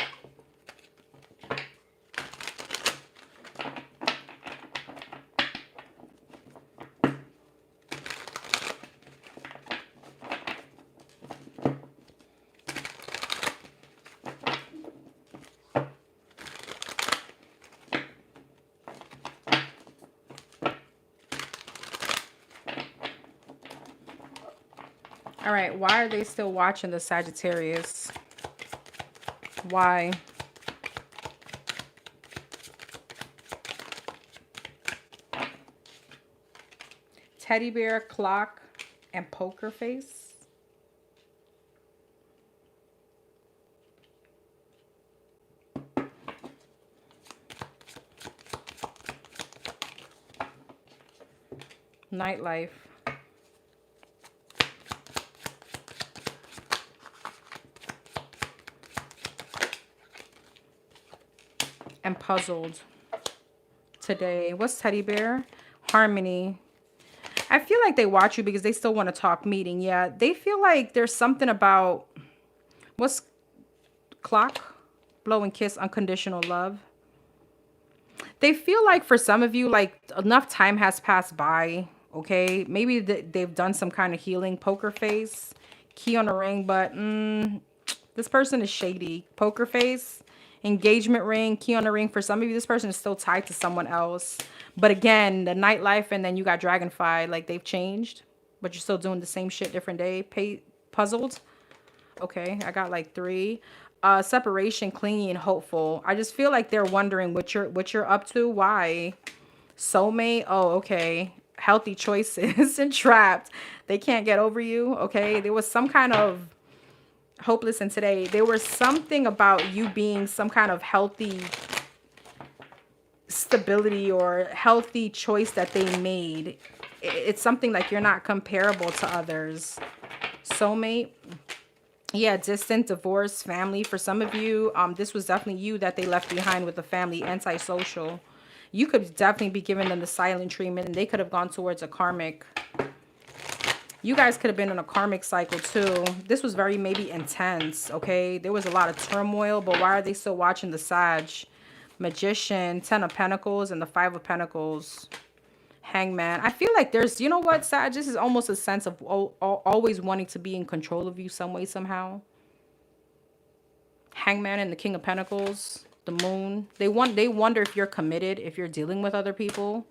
All right, why are they still watching the Sagittarius? Why? Teddy bear, clock, and poker face. Nightlife. And puzzled today. What's teddy bear? Harmony. I feel like they watch you because they still want to talk meeting. Yeah, they feel like there's something about what's clock, blow and kiss, unconditional love. They feel like for some of you, like enough time has passed by. Okay, maybe they've done some kind of healing. Poker face, key on the ring, but this person is shady. Poker face, engagement ring, key on the ring. For some of you, this person is still tied to someone else. But again, the nightlife, and then you got dragonfly. Like they've changed, but you're still doing the same shit, different day. Puzzled. Okay, I got like 3. Separation, clingy, and hopeful. I just feel like they're wondering what you're up to. Why? Soulmate. Oh, okay. Healthy choices and trapped. They can't get over you. Okay, there was some kind of hopeless in today. There was something about you being some kind of healthy stability or healthy choice that they made. It's something like you're not comparable to others. Soulmate. Yeah, distant, divorce, family. For some of you, this was definitely you that they left behind with the family, antisocial. You could definitely be giving them the silent treatment, and they could have gone towards a karmic. You guys could have been in a karmic cycle too. This was very maybe intense, okay? There was a lot of turmoil, but why are they still watching the Sag? Magician, 10 of Pentacles, and the 5 of Pentacles. Hangman. I feel like there's, you know what, Sag, this is almost a sense of always wanting to be in control of you some way, somehow. Hangman and the King of Pentacles, the Moon. They wonder if you're committed, if you're dealing with other people.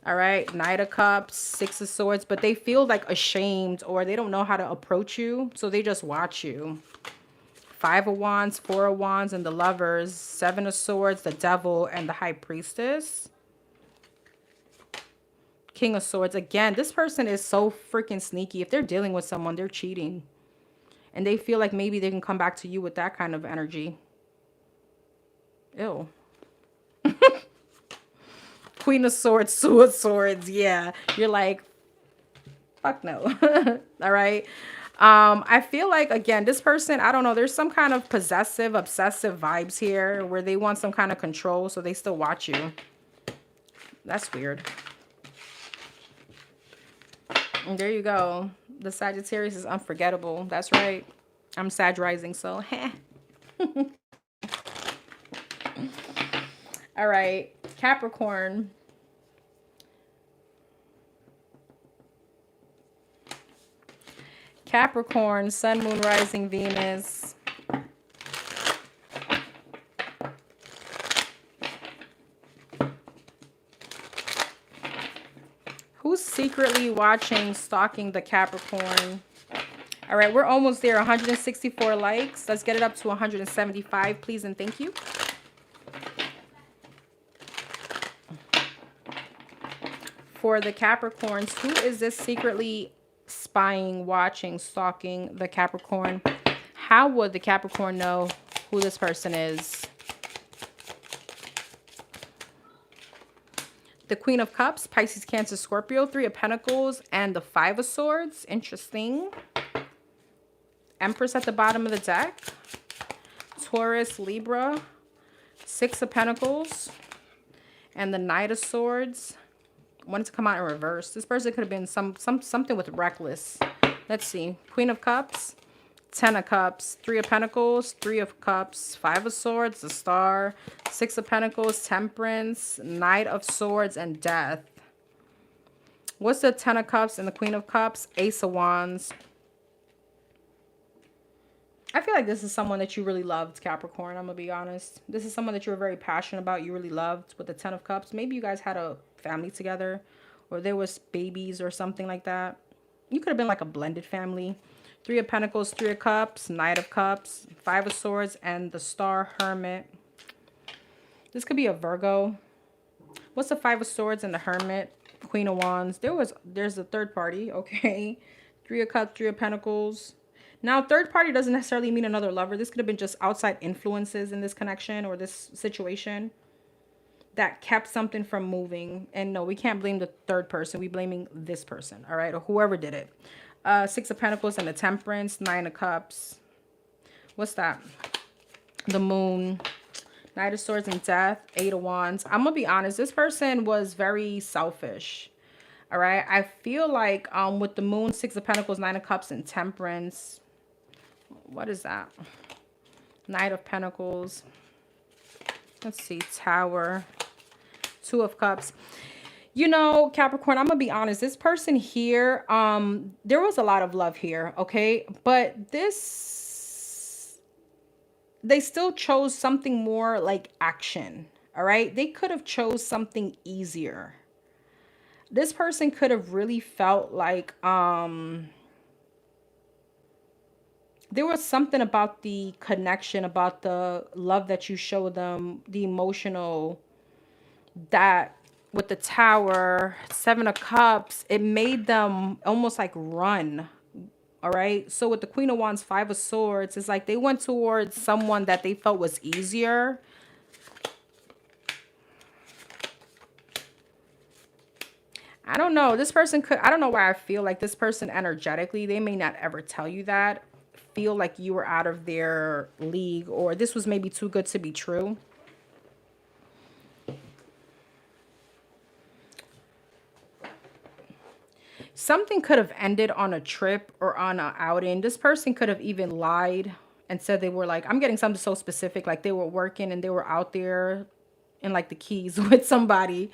All right, Knight of Cups, 6 of Swords, but they feel like ashamed or they don't know how to approach you, so they just watch you. 5 of Wands, 4 of Wands, and the Lovers, 7 of Swords, the Devil, and the High Priestess. King of Swords. Again, this person is so freaking sneaky. If they're dealing with someone, they're cheating. And they feel like maybe they can come back to you with that kind of energy. Ew. Queen of Swords, Two of Swords. Yeah. You're like, fuck no. All right. I feel like, again, this person, I don't know, there's some kind of possessive, obsessive vibes here where they want some kind of control, so they still watch you. That's weird. And there you go. The Sagittarius is unforgettable. That's right. I'm Sag rising, so heh. All right. Capricorn. Capricorn, Sun, Moon, Rising, Venus. Who's secretly watching, stalking the Capricorn? All right, we're almost there. 164 likes. Let's get it up to 175, please and thank you. For the Capricorns, who is this secretly spying, watching, stalking the Capricorn? How would the Capricorn know who this person is? The Queen of Cups, Pisces, Cancer, Scorpio, 3 of Pentacles, and the 5 of Swords. Interesting. Empress at the bottom of the deck. Taurus, Libra, 6 of Pentacles, and the Knight of Swords. Wanted to come out in reverse. This person could have been something with reckless. Let's see. Queen of Cups, 10 of Cups, 3 of Pentacles, 3 of Cups, 5 of Swords, the Star, 6 of Pentacles, Temperance, Knight of Swords, and Death. What's the 10 of Cups and the Queen of Cups? Ace of Wands. I feel like this is someone that you really loved, Capricorn. I'm going to be honest. This is someone that you were very passionate about. You really loved with the 10 of Cups. Maybe you guys had a family together or there was babies or something like that. You could have been like a blended family. 3 of Pentacles, 3 of Cups, Knight of Cups, 5 of Swords, and the Star, Hermit. This could be a Virgo. What's the 5 of Swords and the Hermit? Queen of Wands. There's a third party. Okay. 3 of Cups, 3 of Pentacles. Now, third party doesn't necessarily mean another lover. This could have been just outside influences in this connection or this situation that kept something from moving. And no, we can't blame the third person. We're blaming this person, all right? Or whoever did it. 6 of Pentacles and the Temperance, 9 of Cups. What's that? The Moon, Knight of Swords and Death, 8 of Wands. I'm going to be honest. This person was very selfish. All right. I feel like with the moon, 6 of Pentacles, 9 of Cups, and Temperance. What is that? Knight of Pentacles. Let's see. Tower. 2 of Cups. You know, Capricorn, I'm going to be honest. This person here, there was a lot of love here, okay? But they still chose something more like action, all right? They could have chose something easier. This person could have really felt like there was something about the connection, about the love that you show them, the emotional, that with the Tower, 7 of Cups, it made them almost like run. All right. So with the Queen of Wands, 5 of Swords, it's like they went towards someone that they felt was easier. I don't know. This person could, I don't know why I feel like this person energetically, they may not ever tell you that. Feel like you were out of their league, or this was maybe too good to be true. Something could have ended on a trip or on an outing. This person could have even lied and said they were like, I'm getting something so specific, like they were working and they were out there in like the Keys with somebody.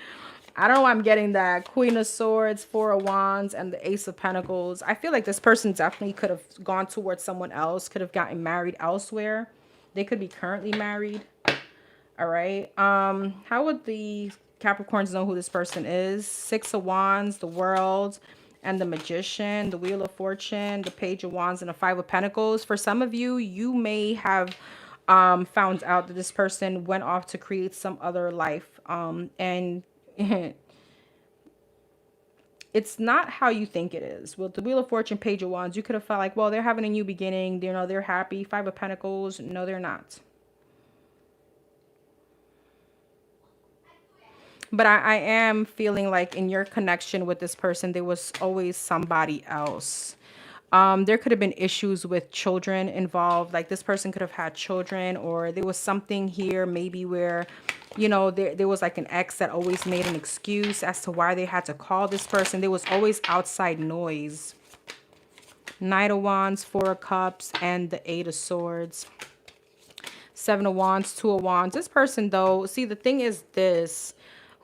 I don't know why I'm getting that. Queen of Swords, 4 of Wands, and the Ace of Pentacles. I feel like this person definitely could have gone towards someone else, could have gotten married elsewhere. They could be currently married. All right. How would the Capricorns know who this person is? 6 of Wands, the World, and the Magician, the Wheel of Fortune, the Page of Wands, and the 5 of Pentacles. For some of you, you may have found out that this person went off to create some other life. And it's not how you think it is. With the Wheel of Fortune, Page of Wands, you could have felt like, well, they're having a new beginning. You know, they're happy. 5 of Pentacles, no, they're not. But I am feeling like in your connection with this person, there was always somebody else. There could have been issues with children involved. Like this person could have had children, or there was something here maybe where, you know, there was like an ex that always made an excuse as to why they had to call this person. There was always outside noise. Knight of Wands, 4 of Cups, and the 8 of Swords. 7 of Wands, 2 of Wands. This person though, see, the thing is this.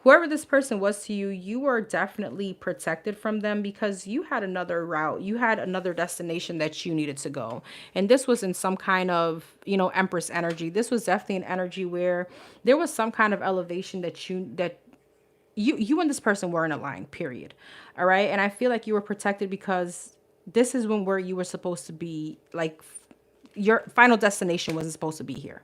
Whoever this person was to you, you were definitely protected from them because you had another route. You had another destination that you needed to go. And this was in some kind of, you know, Empress energy. This was definitely an energy where there was some kind of elevation that you and this person were in a line, period. All right. And I feel like you were protected because this is where you were supposed to be. Like your final destination wasn't supposed to be here.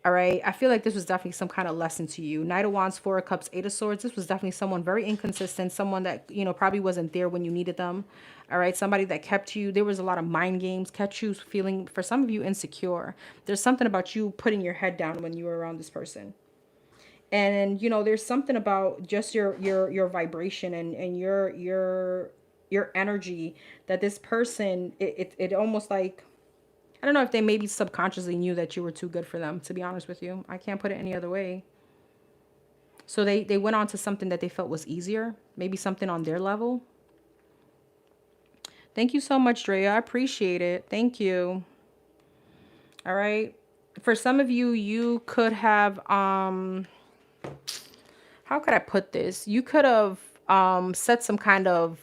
All right. I feel like this was definitely some kind of lesson to you. Knight of Wands, 4 of Cups, 8 of Swords. This was definitely someone very inconsistent. Someone that, you know, probably wasn't there when you needed them. All right. Somebody that kept you. There was a lot of mind games, kept you feeling, for some of you, insecure. There's something about you putting your head down when you were around this person. And, you know, there's something about just your vibration and your energy that this person, it almost like, I don't know if they maybe subconsciously knew that you were too good for them, to be honest with you. I can't put it any other way. So they went on to something that they felt was easier. Maybe something on their level. Thank you so much, Drea. I appreciate it. Thank you. All right. For some of you, you could have, how could I put this? You could have set some kind of,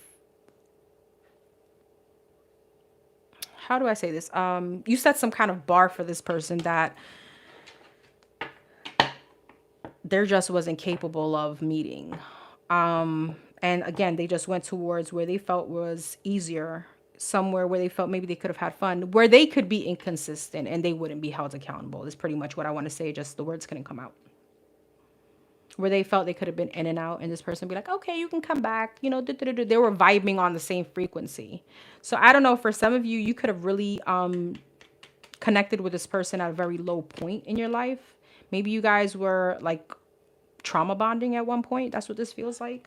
how do I say this? You set some kind of bar for this person that there just wasn't capable of meeting. And again, they just went towards where they felt was easier, somewhere where they felt maybe they could have had fun, where they could be inconsistent and they wouldn't be held accountable. That's pretty much what I want to say. Just the words couldn't come out. Where they felt they could have been in and out, and this person be like, okay, you can come back. You know, they were vibing on the same frequency. So I don't know, for some of you, you could have really connected with this person at a very low point in your life. Maybe you guys were like trauma bonding at one point. That's what this feels like.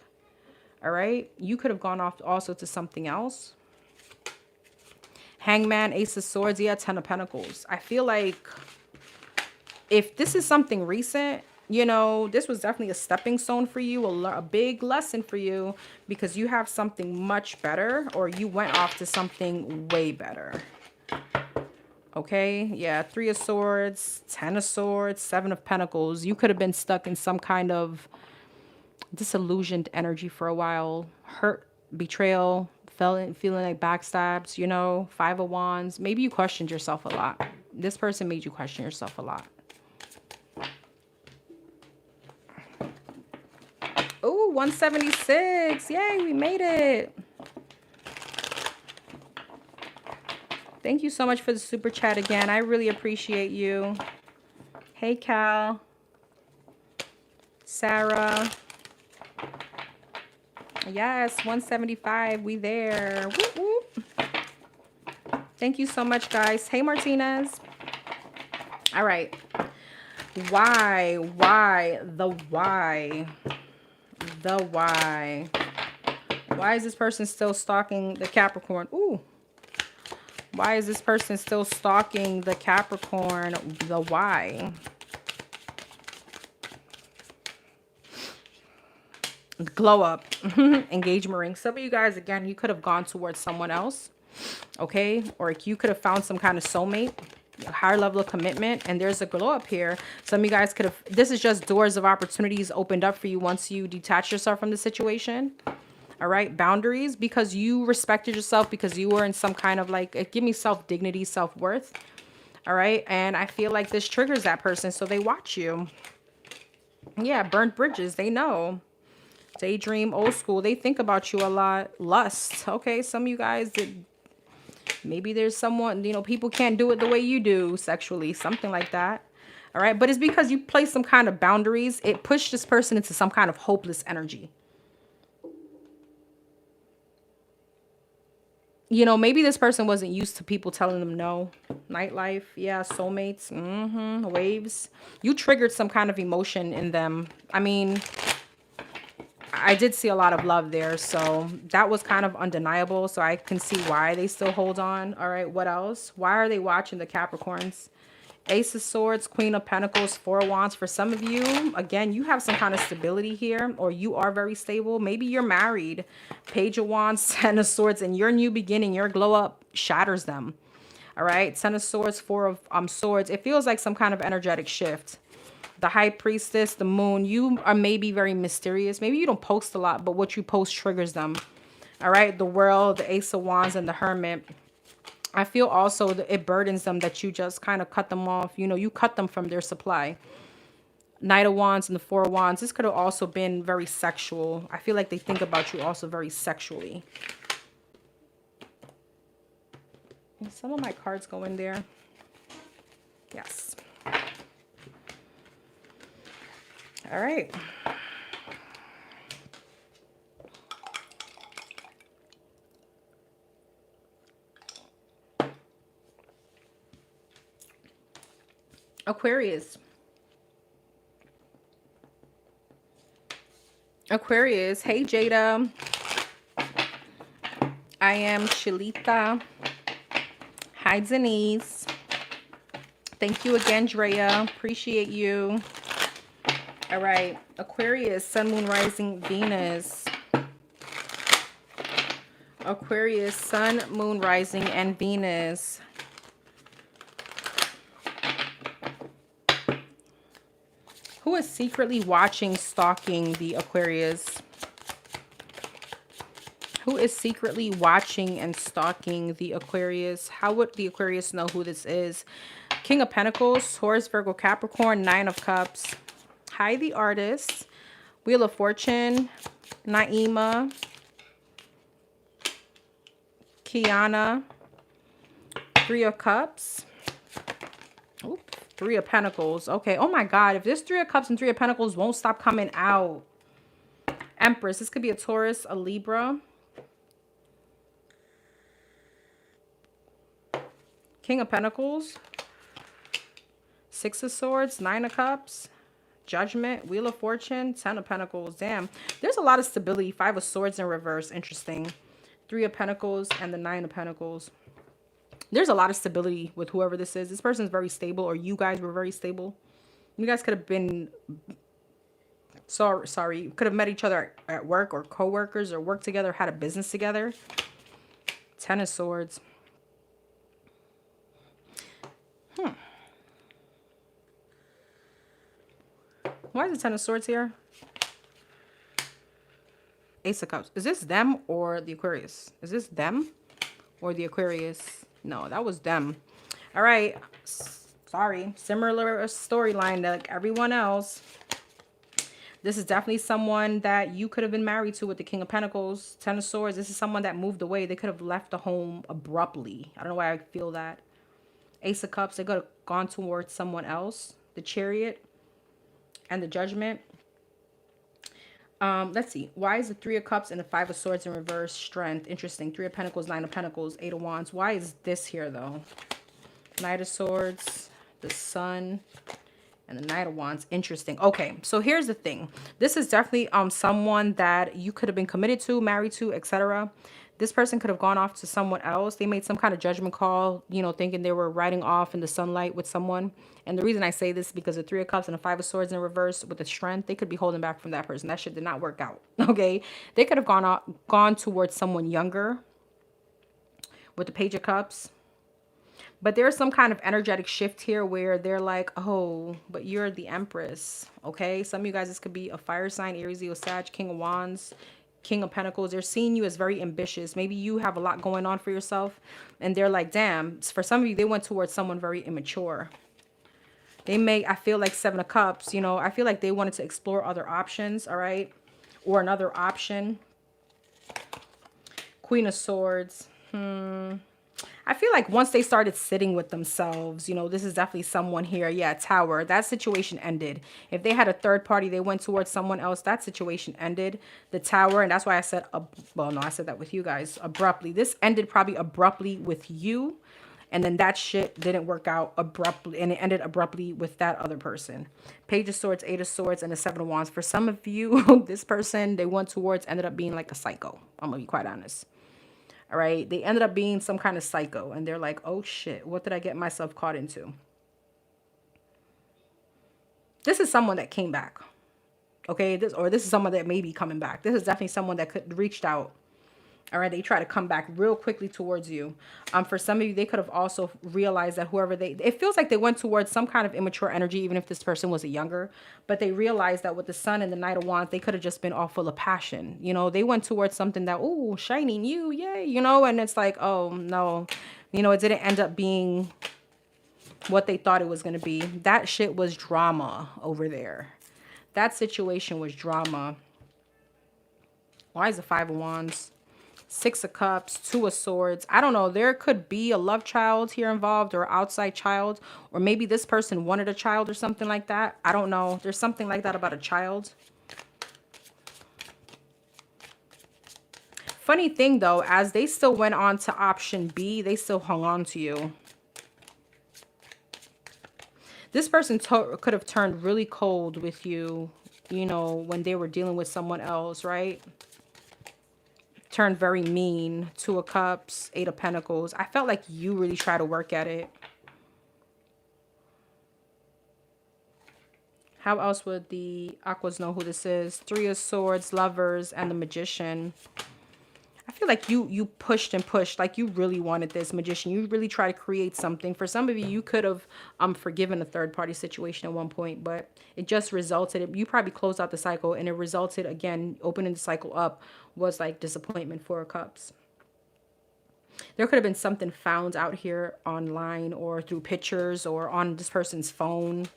All right. You could have gone off also to something else. Hangman, Ace of Swords. Yeah, 10 of Pentacles. I feel like if this is something recent, You know, this was definitely a stepping stone for you, a big lesson for you, because you have something much better, or you went off to something way better. Okay, yeah, 3 of Swords, 10 of Swords, 7 of Pentacles. You could have been stuck in some kind of disillusioned energy for a while. Hurt, betrayal, feeling like backstabs, you know, 5 of Wands. Maybe you questioned yourself a lot. This person made you question yourself a lot. Ooh, 176. Yay, we made it. Thank you so much for the super chat again. I really appreciate you. Hey, Cal. Sarah. Yes, 175. We there. Whoop, whoop. Thank you so much, guys. Hey, Martinez. All right. Why? The why? The why? Why is this person still stalking the Capricorn? Ooh. Why is this person still stalking the Capricorn? The why? Glow up. Engagement ring. Some of you guys, again, you could have gone towards someone else. Okay? Or you could have found some kind of soulmate. A higher level of commitment. And there's a glow up here. Some of you guys could have... This is just doors of opportunities opened up for you once you detach yourself from the situation. All right, boundaries, because you respected yourself, because you were in some kind of like, give me self-dignity, self-worth. All right, and I feel like this triggers that person, so they watch you. Yeah, burnt bridges, they know. Daydream, old school, they think about you a lot. Lust, okay, some of you guys did. Maybe there's someone, you know, people can't do it the way you do sexually, something like that. All right, but it's because you place some kind of boundaries. It pushed this person into some kind of hopeless energy. You know, maybe this person wasn't used to people telling them no. Nightlife, yeah, soulmates, waves. You triggered some kind of emotion in them. I mean, I did see a lot of love there, so that was kind of undeniable. So I can see why they still hold on. All right, what else? Why are they watching the Capricorns? Ace of Swords, Queen of Pentacles, 4 of Wands. For some of you, again, you have some kind of stability here, or you are very stable. Maybe you're married. Page of Wands, 10 of Swords, and your new beginning, your glow up shatters them. All right, 10 of Swords, 4 of Swords. It feels like some kind of energetic shift. The High Priestess, the Moon. You are maybe very mysterious. Maybe you don't post a lot, but what you post triggers them. All right, the World, the Ace of Wands, and the Hermit. I feel also that it burdens them that you just kind of cut them off. You know, you cut them from their supply. Knight of Wands and the 4 of Wands. This could have also been very sexual. I feel like they think about you also very sexually. Some of my cards go in there. Yes. All right. Aquarius. Aquarius. Hey, Jada. I am Shalita. Hi, Denise. Thank you again, Drea. Appreciate you. All right. Aquarius, Sun, Moon, Rising, Venus. Aquarius, Sun, Moon, Rising, and Venus. Who is secretly watching, stalking the Aquarius? Who is secretly watching and stalking the Aquarius? How would the Aquarius know who this is? King of Pentacles, Taurus, Virgo, Capricorn, 9 of Cups. Hi, the Artist. Wheel of Fortune, Naima, Kiana, 3 of Cups. Oops. 3 of Pentacles. Okay. Oh my God. If this 3 of Cups and 3 of Pentacles won't stop coming out. Empress. This could be a Taurus, a Libra. King of Pentacles. 6 of Swords. 9 of Cups. Judgment. Wheel of Fortune. 10 of Pentacles. Damn. There's a lot of stability. 5 of Swords in reverse. Interesting. 3 of Pentacles and the 9 of Pentacles. There's a lot of stability with whoever this is. This person's very stable, or you guys were very stable. You guys could have been, sorry, could have met each other at work or co-workers or worked together, had a business together. 10 of Swords. Why is the 10 of Swords here? Ace of Cups. Is this them or the Aquarius? Is this them or the Aquarius? No, that was them. All right. Sorry. Similar storyline like everyone else. This is definitely someone that you could have been married to with the King of Pentacles, 10 of Swords. This is someone that moved away. They could have left the home abruptly. I don't know why I feel that. Ace of Cups. They could have gone towards someone else. The Chariot and the Judgment. Let's see. Why is the 3 of Cups and the 5 of Swords in reverse? Strength. Interesting. 3 of Pentacles, 9 of Pentacles, 8 of Wands. Why is this here, though? Knight of Swords, the Sun, and the Knight of Wands. Interesting. Okay, so here's the thing. This is definitely someone that you could have been committed to, married to, etc. This person could have gone off to someone else. They made some kind of judgment call, you know, thinking they were riding off in the sunlight with someone. And the reason I say this is because the 3 of Cups and the 5 of Swords in reverse with the Strength, they could be holding back from that person. That shit did not work out. Okay, they could have gone towards someone younger with the Page of Cups. But there's some kind of energetic shift here where they're like, oh, but you're the Empress. Okay, some of you guys, this could be a fire sign, Aries, Leo, Sag, King of Wands, King of Pentacles. They're seeing you as very ambitious. Maybe you have a lot going on for yourself. And they're like, damn, for some of you, they went towards someone very immature. They may, I feel like 7 of Cups, you know, I feel like they wanted to explore other options, all right? Or another option. Queen of Swords. I feel like once they started sitting with themselves, you know, this is definitely someone here. Yeah, Tower. That situation ended. If they had a third party, they went towards someone else, that situation ended. The Tower, and that's why I said, well, no, I said that with you guys, abruptly. This ended probably abruptly with you. And then that shit didn't work out abruptly. And it ended abruptly with that other person. Page of Swords, 8 of Swords, and the 7 of Wands. For some of you, this person they went towards ended up being like a psycho. I'm going to be quite honest. All right. They ended up being some kind of psycho. And they're like, oh, shit. What did I get myself caught into? This is someone that came back. Okay. This is someone that may be coming back. This is definitely someone that could reached out. All right, they try to come back real quickly towards you. For some of you, they could have also realized that whoever it feels like they went towards some kind of immature energy, even if this person was a younger, but they realized that with the Sun and the Knight of Wands, they could have just been all full of passion. You know, they went towards something that, oh, shiny new, yay, you know, and it's like, oh, no, you know, it didn't end up being what they thought it was going to be. That shit was drama over there. That situation was drama. Why is the 5 of Wands? 6 of Cups, 2 of Swords. I don't know. There could be a love child here involved or outside child. Or maybe this person wanted a child or something like that. I don't know. There's something like that about a child. Funny thing, though, as they still went on to option B, they still hung on to you. This person could have turned really cold with you, you know, when they were dealing with someone else, right? Turned very mean. 2 of Cups, 8 of Pentacles. I felt like you really try to work at it. How else would the Aquas know who this is? 3 of Swords, Lovers, and the Magician. I feel like you pushed and pushed, like you really wanted this, Magician. You really try to create something. For some of you, you could have forgiven a third-party situation at one point, but it just resulted, you probably closed out the cycle, and it resulted, again, opening the cycle up was like disappointment. 4 of Cups. There could have been something found out here online or through pictures or on this person's phone.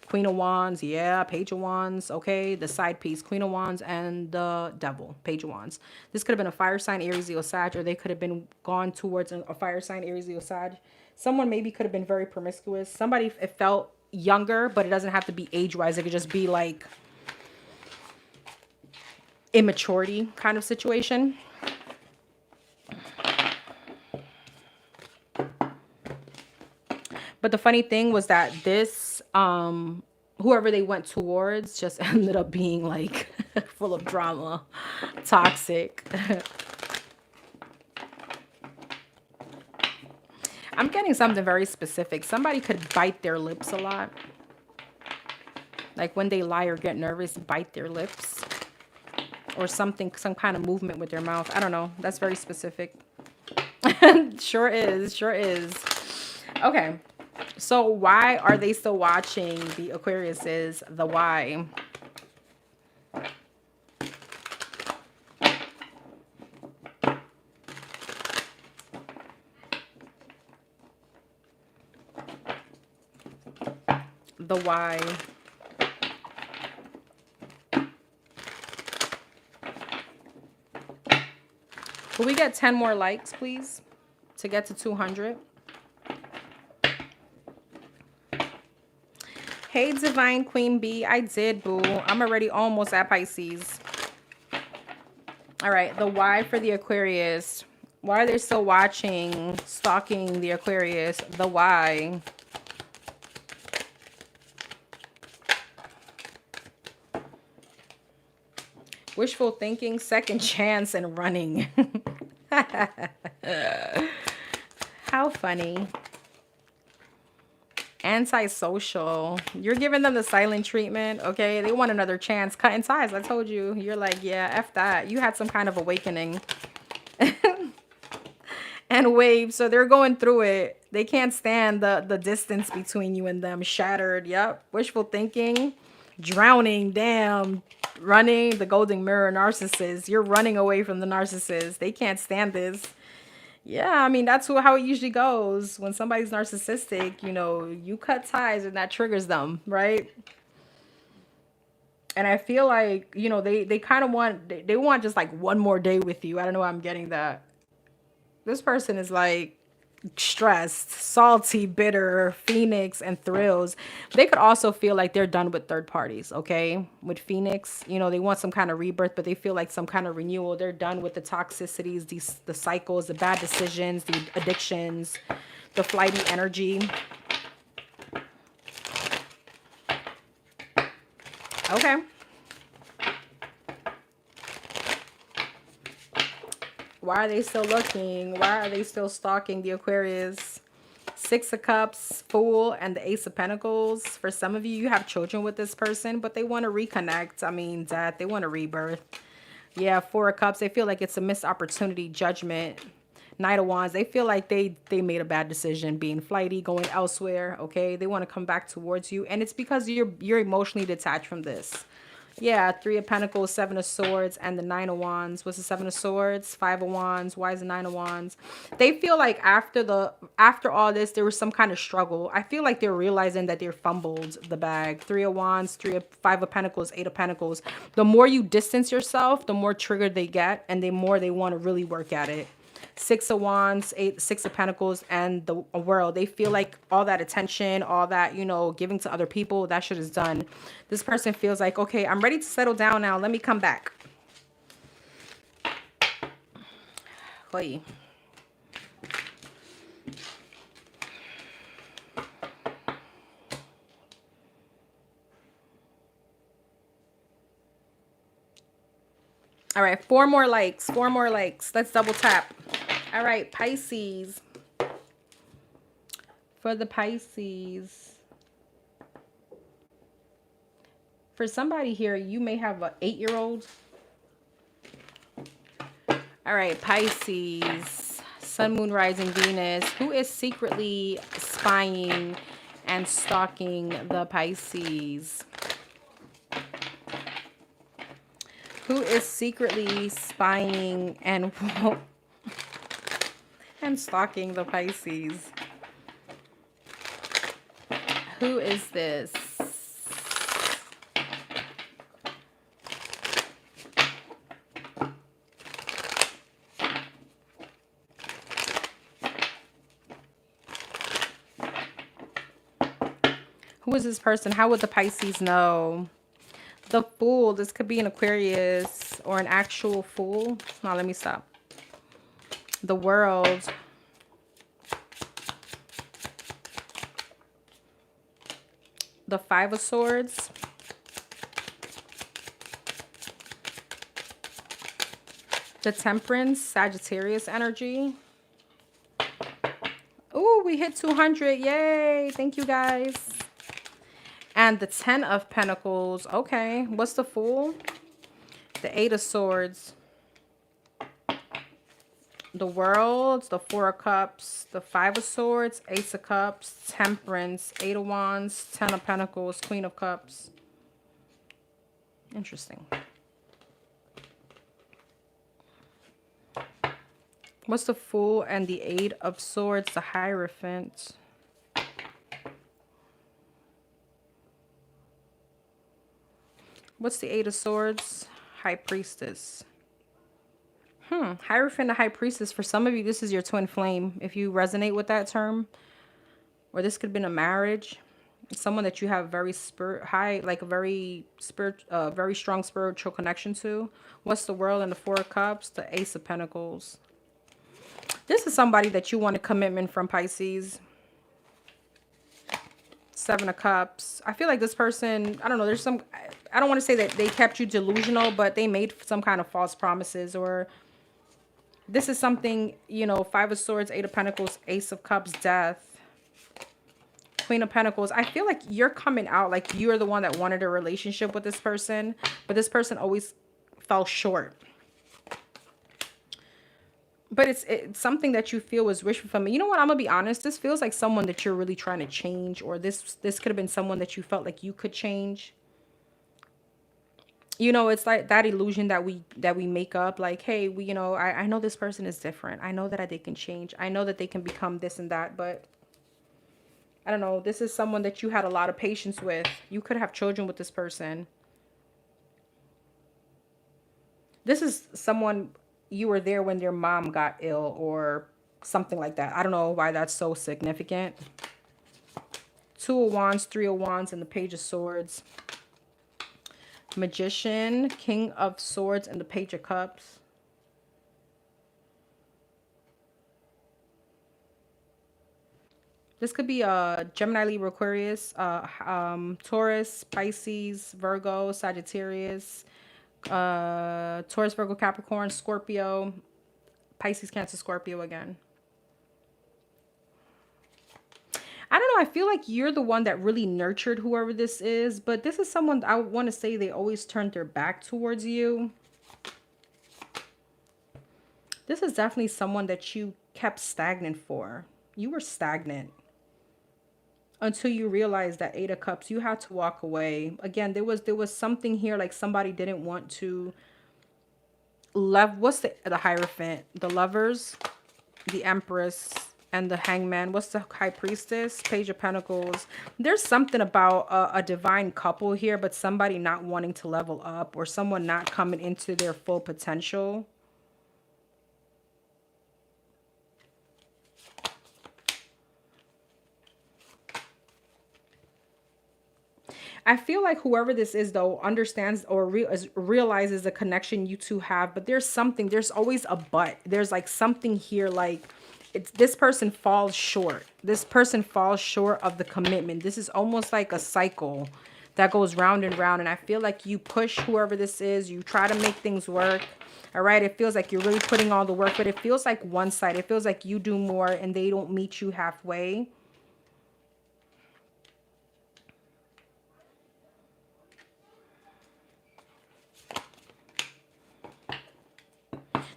Queen of Wands, yeah, Page of Wands, okay, the side piece, Queen of Wands and the Devil, Page of Wands. This could have been a fire sign, Aries, Leo, Sag, or they could have been gone towards a fire sign, Aries, Leo, Sag. Someone maybe could have been very promiscuous. Somebody, it felt younger, but it doesn't have to be age-wise. It could just be like immaturity kind of situation. But the funny thing was that this, whoever they went towards just ended up being like full of drama, toxic. I'm getting something very specific. Somebody could bite their lips a lot. Like when they lie or get nervous, bite their lips or something, some kind of movement with their mouth. I don't know. That's very specific. Sure is. Sure is. Okay. So why are they still watching the Aquariuses? The why. The why. Can we get 10 more likes, please, to get to 200? Hey, Divine Queen B. I did, boo. I'm already almost at Pisces. All right, the why for the Aquarius. Why are they still watching, stalking the Aquarius? The why. Wishful thinking, second chance, and running. How funny. Antisocial. You're giving them the silent treatment, okay? They want another chance. Cutting ties, I told you. You're like, yeah, F that. You had some kind of awakening. And wave, so they're going through it. They can't stand the distance between you and them. Shattered, yep. Wishful thinking. Drowning, damn. Running, the golden mirror narcissist. You're running away from the narcissist. They can't stand this. Yeah, I mean, that's how it usually goes. When somebody's narcissistic, you know, you cut ties and that triggers them, right? And I feel like, you know, they kind of want, they want just like one more day with you. I don't know why I'm getting that. This person is like stressed, salty, bitter, Phoenix, and thrills. They could also feel like they're done with third parties, okay? With Phoenix, you know, they want some kind of rebirth, but they feel like some kind of renewal. They're done with the toxicities, the cycles, the bad decisions, the addictions, the flighty energy. Okay. Why are they still looking? Why are they still stalking the Aquarius? Six of Cups, Fool, and the Ace of Pentacles. For some of you, you have children with this person, but they want to reconnect. I mean, death. They want a rebirth. Yeah, Four of Cups. They feel like it's a missed opportunity, judgment. Knight of Wands. They feel like they made a bad decision, being flighty, going elsewhere. Okay, they want to come back towards you, and it's because you're emotionally detached from this. Yeah, Three of Pentacles, Seven of Swords, and the Nine of Wands. What's the Seven of Swords? Five of Wands. Why is the Nine of Wands? They feel like after all this, there was some kind of struggle. I feel like they're realizing that they fumbled the bag. Three of Wands, Five of Pentacles, Eight of Pentacles. The more you distance yourself, the more triggered they get, and the more they want to really work at it. Six of Wands, Six of Pentacles, and the World. They feel like all that attention, all that, you know, giving to other people, that shit is done. This person feels like, okay, I'm ready to settle down now. Let me come back. Oy. All right, 4 more likes. 4 more likes. Let's double tap. All right, Pisces. For the Pisces. For somebody here, you may have an 8-year-old. All right, Pisces. Sun, Moon, Rising, Venus. Who is secretly spying and stalking the Pisces? Who is secretly spying and stalking the Pisces? Who is this? Who is this person? How would the Pisces know? The Fool. This could be an Aquarius or an actual Fool. Now, let me stop. The World. The Five of Swords. The Temperance, Sagittarius energy. Ooh, we hit 200. Yay. Thank you, guys. And the 10 of Pentacles. Okay, what's the Fool? The 8 of Swords. The World, the 4 of Cups, the 5 of Swords, Ace of Cups, Temperance, 8 of Wands, 10 of Pentacles, Queen of Cups. Interesting. What's the Fool and the 8 of Swords, the Hierophant? What's the 8 of Swords? High Priestess. Hierophant, the High Priestess. For some of you, this is your twin flame. If you resonate with that term. Or this could have been a marriage. Someone that you have very very strong spiritual connection to. What's the World and the 4 of Cups? The Ace of Pentacles. This is somebody that you want a commitment from, Pisces. 7 of Cups. I feel like this person, I don't know, there's some, I don't want to say that they kept you delusional, but they made some kind of false promises. Or this is something, you know, 5 of Swords, 8 of Pentacles, Ace of Cups, Death, Queen of Pentacles. I feel like you're coming out like you're the one that wanted a relationship with this person, but this person always fell short. But it's something that you feel was wishful from. You know what? I'm going to be honest. This feels like someone that you're really trying to change. Or this could have been someone that you felt like you could change. You know, it's like that illusion that we make up. Like, hey, you know, I know this person is different. I know that they can change. I know that they can become this and that. But I don't know. This is someone that you had a lot of patience with. You could have children with this person. This is someone... you were there when their mom got ill or something like that. I don't know why that's so significant. 2 of Wands, 3 of Wands, and the Page of Swords. Magician, King of Swords, and the Page of Cups. This could be a Gemini, Libra, Aquarius, Taurus, Pisces, Virgo, Sagittarius, Taurus, Virgo, Capricorn, Scorpio, Pisces, Cancer, Scorpio again. I don't know. I feel like you're the one that really nurtured whoever this is, but this is someone I want to say they always turned their back towards you. This is definitely someone that you kept stagnant for. You were stagnant until you realized that 8 of Cups, you had to walk away. Again, there was something here, like somebody didn't want to love. What's the Hierophant? The Lovers, the Empress, and the Hangman. What's the High Priestess? Page of Pentacles. There's something about a divine couple here, but somebody not wanting to level up, or someone not coming into their full potential. I feel like whoever this is, though, understands or realizes the connection you two have. But there's something, there's always a but. There's like something here, like this person falls short. This person falls short of the commitment. This is almost like a cycle that goes round and round. And I feel like you push whoever this is. You try to make things work. All right. It feels like you're really putting all the work, but it feels like one side. It feels like you do more and they don't meet you halfway.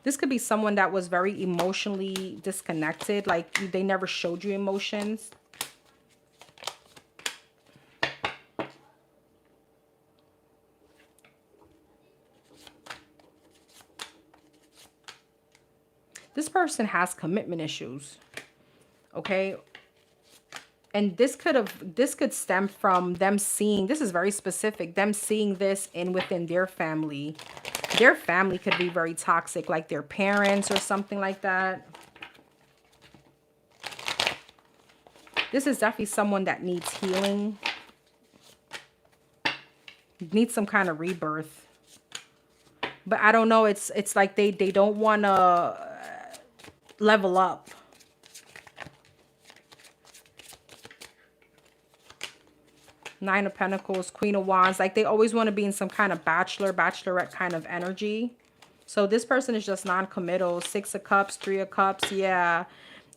This could be someone that was very emotionally disconnected. Like they never showed you emotions. This person has commitment issues. Okay. And this could stem from them seeing, this is very specific, them seeing this within their family. Their family could be very toxic, like their parents or something like that. This is definitely someone that needs healing. Needs some kind of rebirth. But I don't know, it's like they don't want to level up. Nine of Pentacles, Queen of Wands. Like they always want to be in some kind of bachelorette kind of energy. So this person is just non-committal. 6 of Cups, 3 of Cups. Yeah.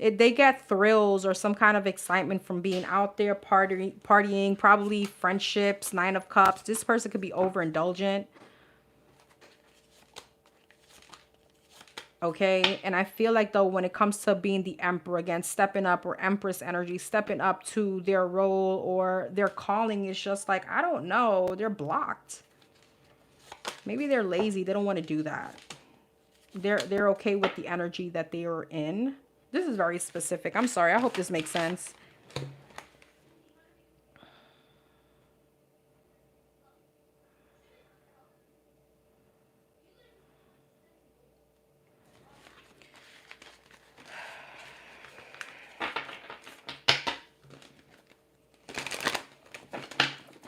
They get thrills or some kind of excitement from being out there partying, probably friendships, 9 of Cups. This person could be overindulgent. Okay, and I feel like though when it comes to being the Emperor, again, stepping up, or Empress energy, stepping up to their role or their calling, is just like, I don't know, they're blocked. Maybe they're lazy, they don't want to do that. They're okay with the energy that they are in. This is very specific. I'm sorry, I hope this makes sense.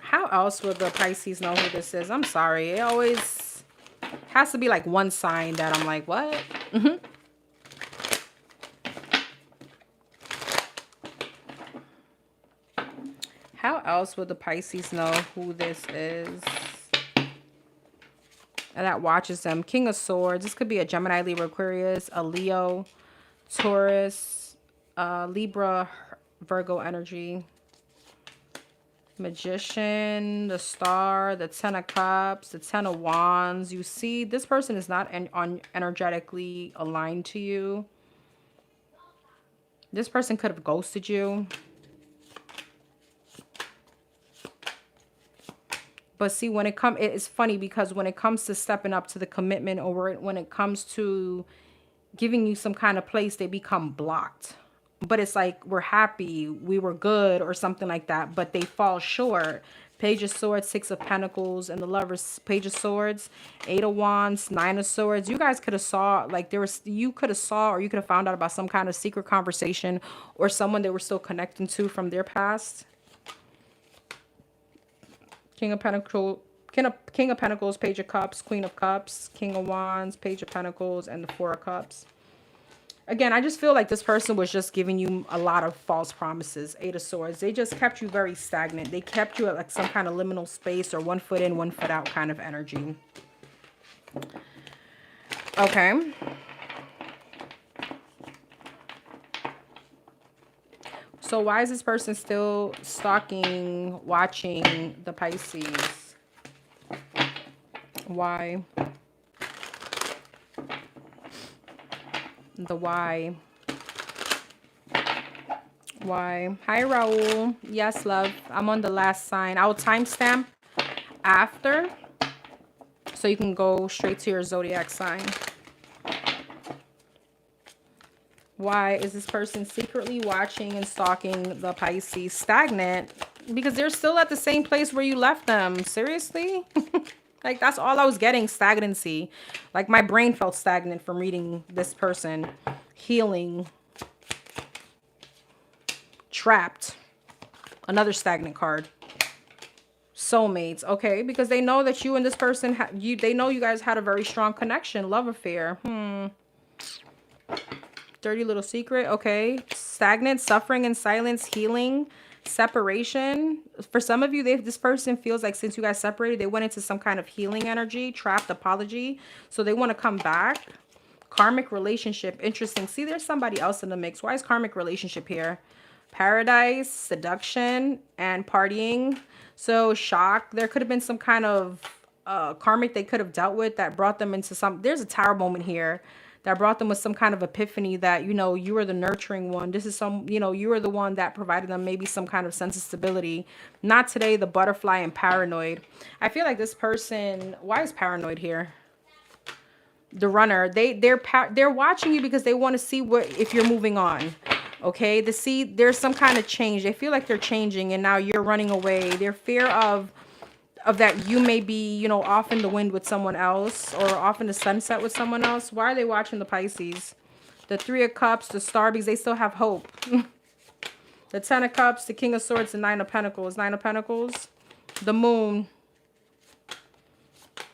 How else would the Pisces know who this is? I'm sorry. It always has to be like one sign that I'm like, what? How else would the Pisces know who this is? And that watches them. King of Swords. This could be a Gemini, Libra, Aquarius, a Leo, Taurus, Libra, Virgo energy. Magician, the Star, the 10 of Cups, the 10 of Wands. You see, this person is not energetically aligned to you. This person could have ghosted you. But see, when it's funny because when it comes to stepping up to the commitment, or when it comes to giving you some kind of place, they become blocked. But it's like, we're happy, we were good, or something like that, but they fall short. Page of Swords, 6 of Pentacles, and the Lovers, Page of Swords, 8 of Wands, 9 of Swords. You guys could have saw, like, you could have saw, or you could have found out about some kind of secret conversation or someone they were still connecting to from their past. King of Pentacles, Page of Cups, Queen of Cups, King of Wands, Page of Pentacles, and the 4 of Cups. Again, I just feel like this person was just giving you a lot of false promises. 8 of Swords. They just kept you very stagnant. They kept you at like some kind of liminal space, or 1 foot in, 1 foot out kind of energy. Okay. So why is this person still stalking, watching the Pisces? Why? The why. Why? Hi, Raul. Yes, love. I'm on the last sign. I'll timestamp after, so you can go straight to your zodiac sign. Why is this person secretly watching and stalking the Pisces? Stagnant. Because they're still at the same place where you left them. Seriously? Like, that's all I was getting, stagnancy. Like, my brain felt stagnant from reading this person. Healing. Trapped. Another stagnant card. Soulmates. Okay, because they know that you and this person, they know you guys had a very strong connection. Love affair. Dirty little secret. Okay. Stagnant, suffering in silence, healing, separation. For some of you, this person feels like since you guys separated, they went into some kind of healing energy, trapped, apology. So they want to come back. Karmic relationship. Interesting. See, there's somebody else in the mix. Why is karmic relationship here? Paradise, seduction, and partying. So shock. There could have been some kind of karmic they could have dealt with that brought them into some. There's a tower moment here that brought them with some kind of epiphany that, you know, you were the nurturing one. This is some, you know, you were the one that provided them maybe some kind of sense of stability. Not today, the butterfly and paranoid. I feel like this person, why is paranoid here? The runner, they're watching you because they want to see if you're moving on. Okay, there's some kind of change. They feel like they're changing and now you're running away. Their fear of that you may be, you know, off in the wind with someone else or off in the sunset with someone else. Why are they watching the Pisces? The 3 of Cups, the Star, because they still have hope. The 10 of Cups, the King of Swords, the 9 of Pentacles. 9 of Pentacles, the Moon,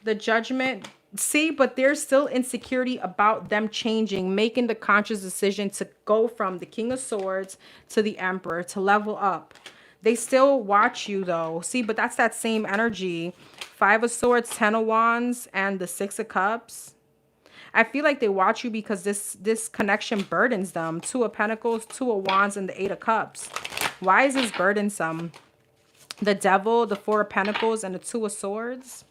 the Judgment. See, but there's still insecurity about them changing, making the conscious decision to go from the King of Swords to the Emperor, to level up. They still watch you though. See, but that's that same energy. 5 of Swords, 10 of Wands, and the 6 of Cups. I feel like they watch you because this connection burdens them. Two of Pentacles, Two of Wands, and the Eight of Cups. Why is this burdensome? The Devil, the Four of Pentacles, and the Two of Swords.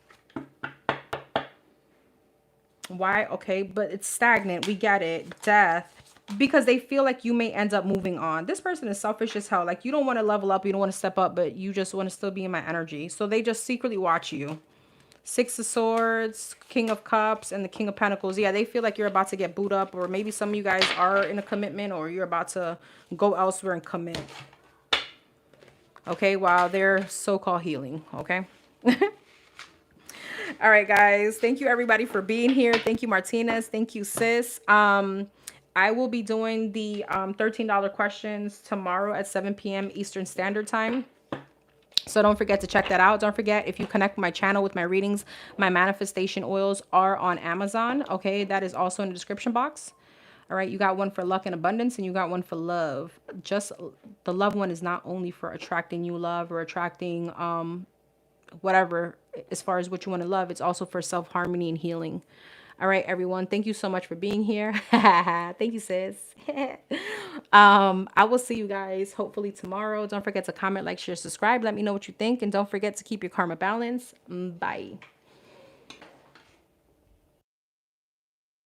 Why? Okay, but it's stagnant. We get it. Death. Because they feel like you may end up moving on. This person is selfish as hell. Like, you don't want to level up, you don't want to step up, but you just want to still be in my energy. So they just secretly watch you. Six of Swords, King of Cups, and the King of Pentacles. Yeah, they feel like you're about to get booed up, or maybe some of you guys are in a commitment, or you're about to go elsewhere and commit. Okay, while they're so-called healing. Okay. All right, guys. Thank you, everybody, for being here. Thank you, Martinez. Thank you, sis. I will be doing the $13 questions tomorrow at 7 p.m. Eastern Standard Time. So don't forget to check that out. Don't forget, if you connect my channel with my readings, my manifestation oils are on Amazon. Okay, that is also in the description box. All right, you got one for luck and abundance, and you got one for love. Just the love one is not only for attracting new love or attracting whatever as far as what you want to love. It's also for self-harmony and healing. All right, everyone. Thank you so much for being here. Thank you, sis. I will see you guys hopefully tomorrow. Don't forget to comment, like, share, subscribe. Let me know what you think. And don't forget to keep your karma balance. Bye.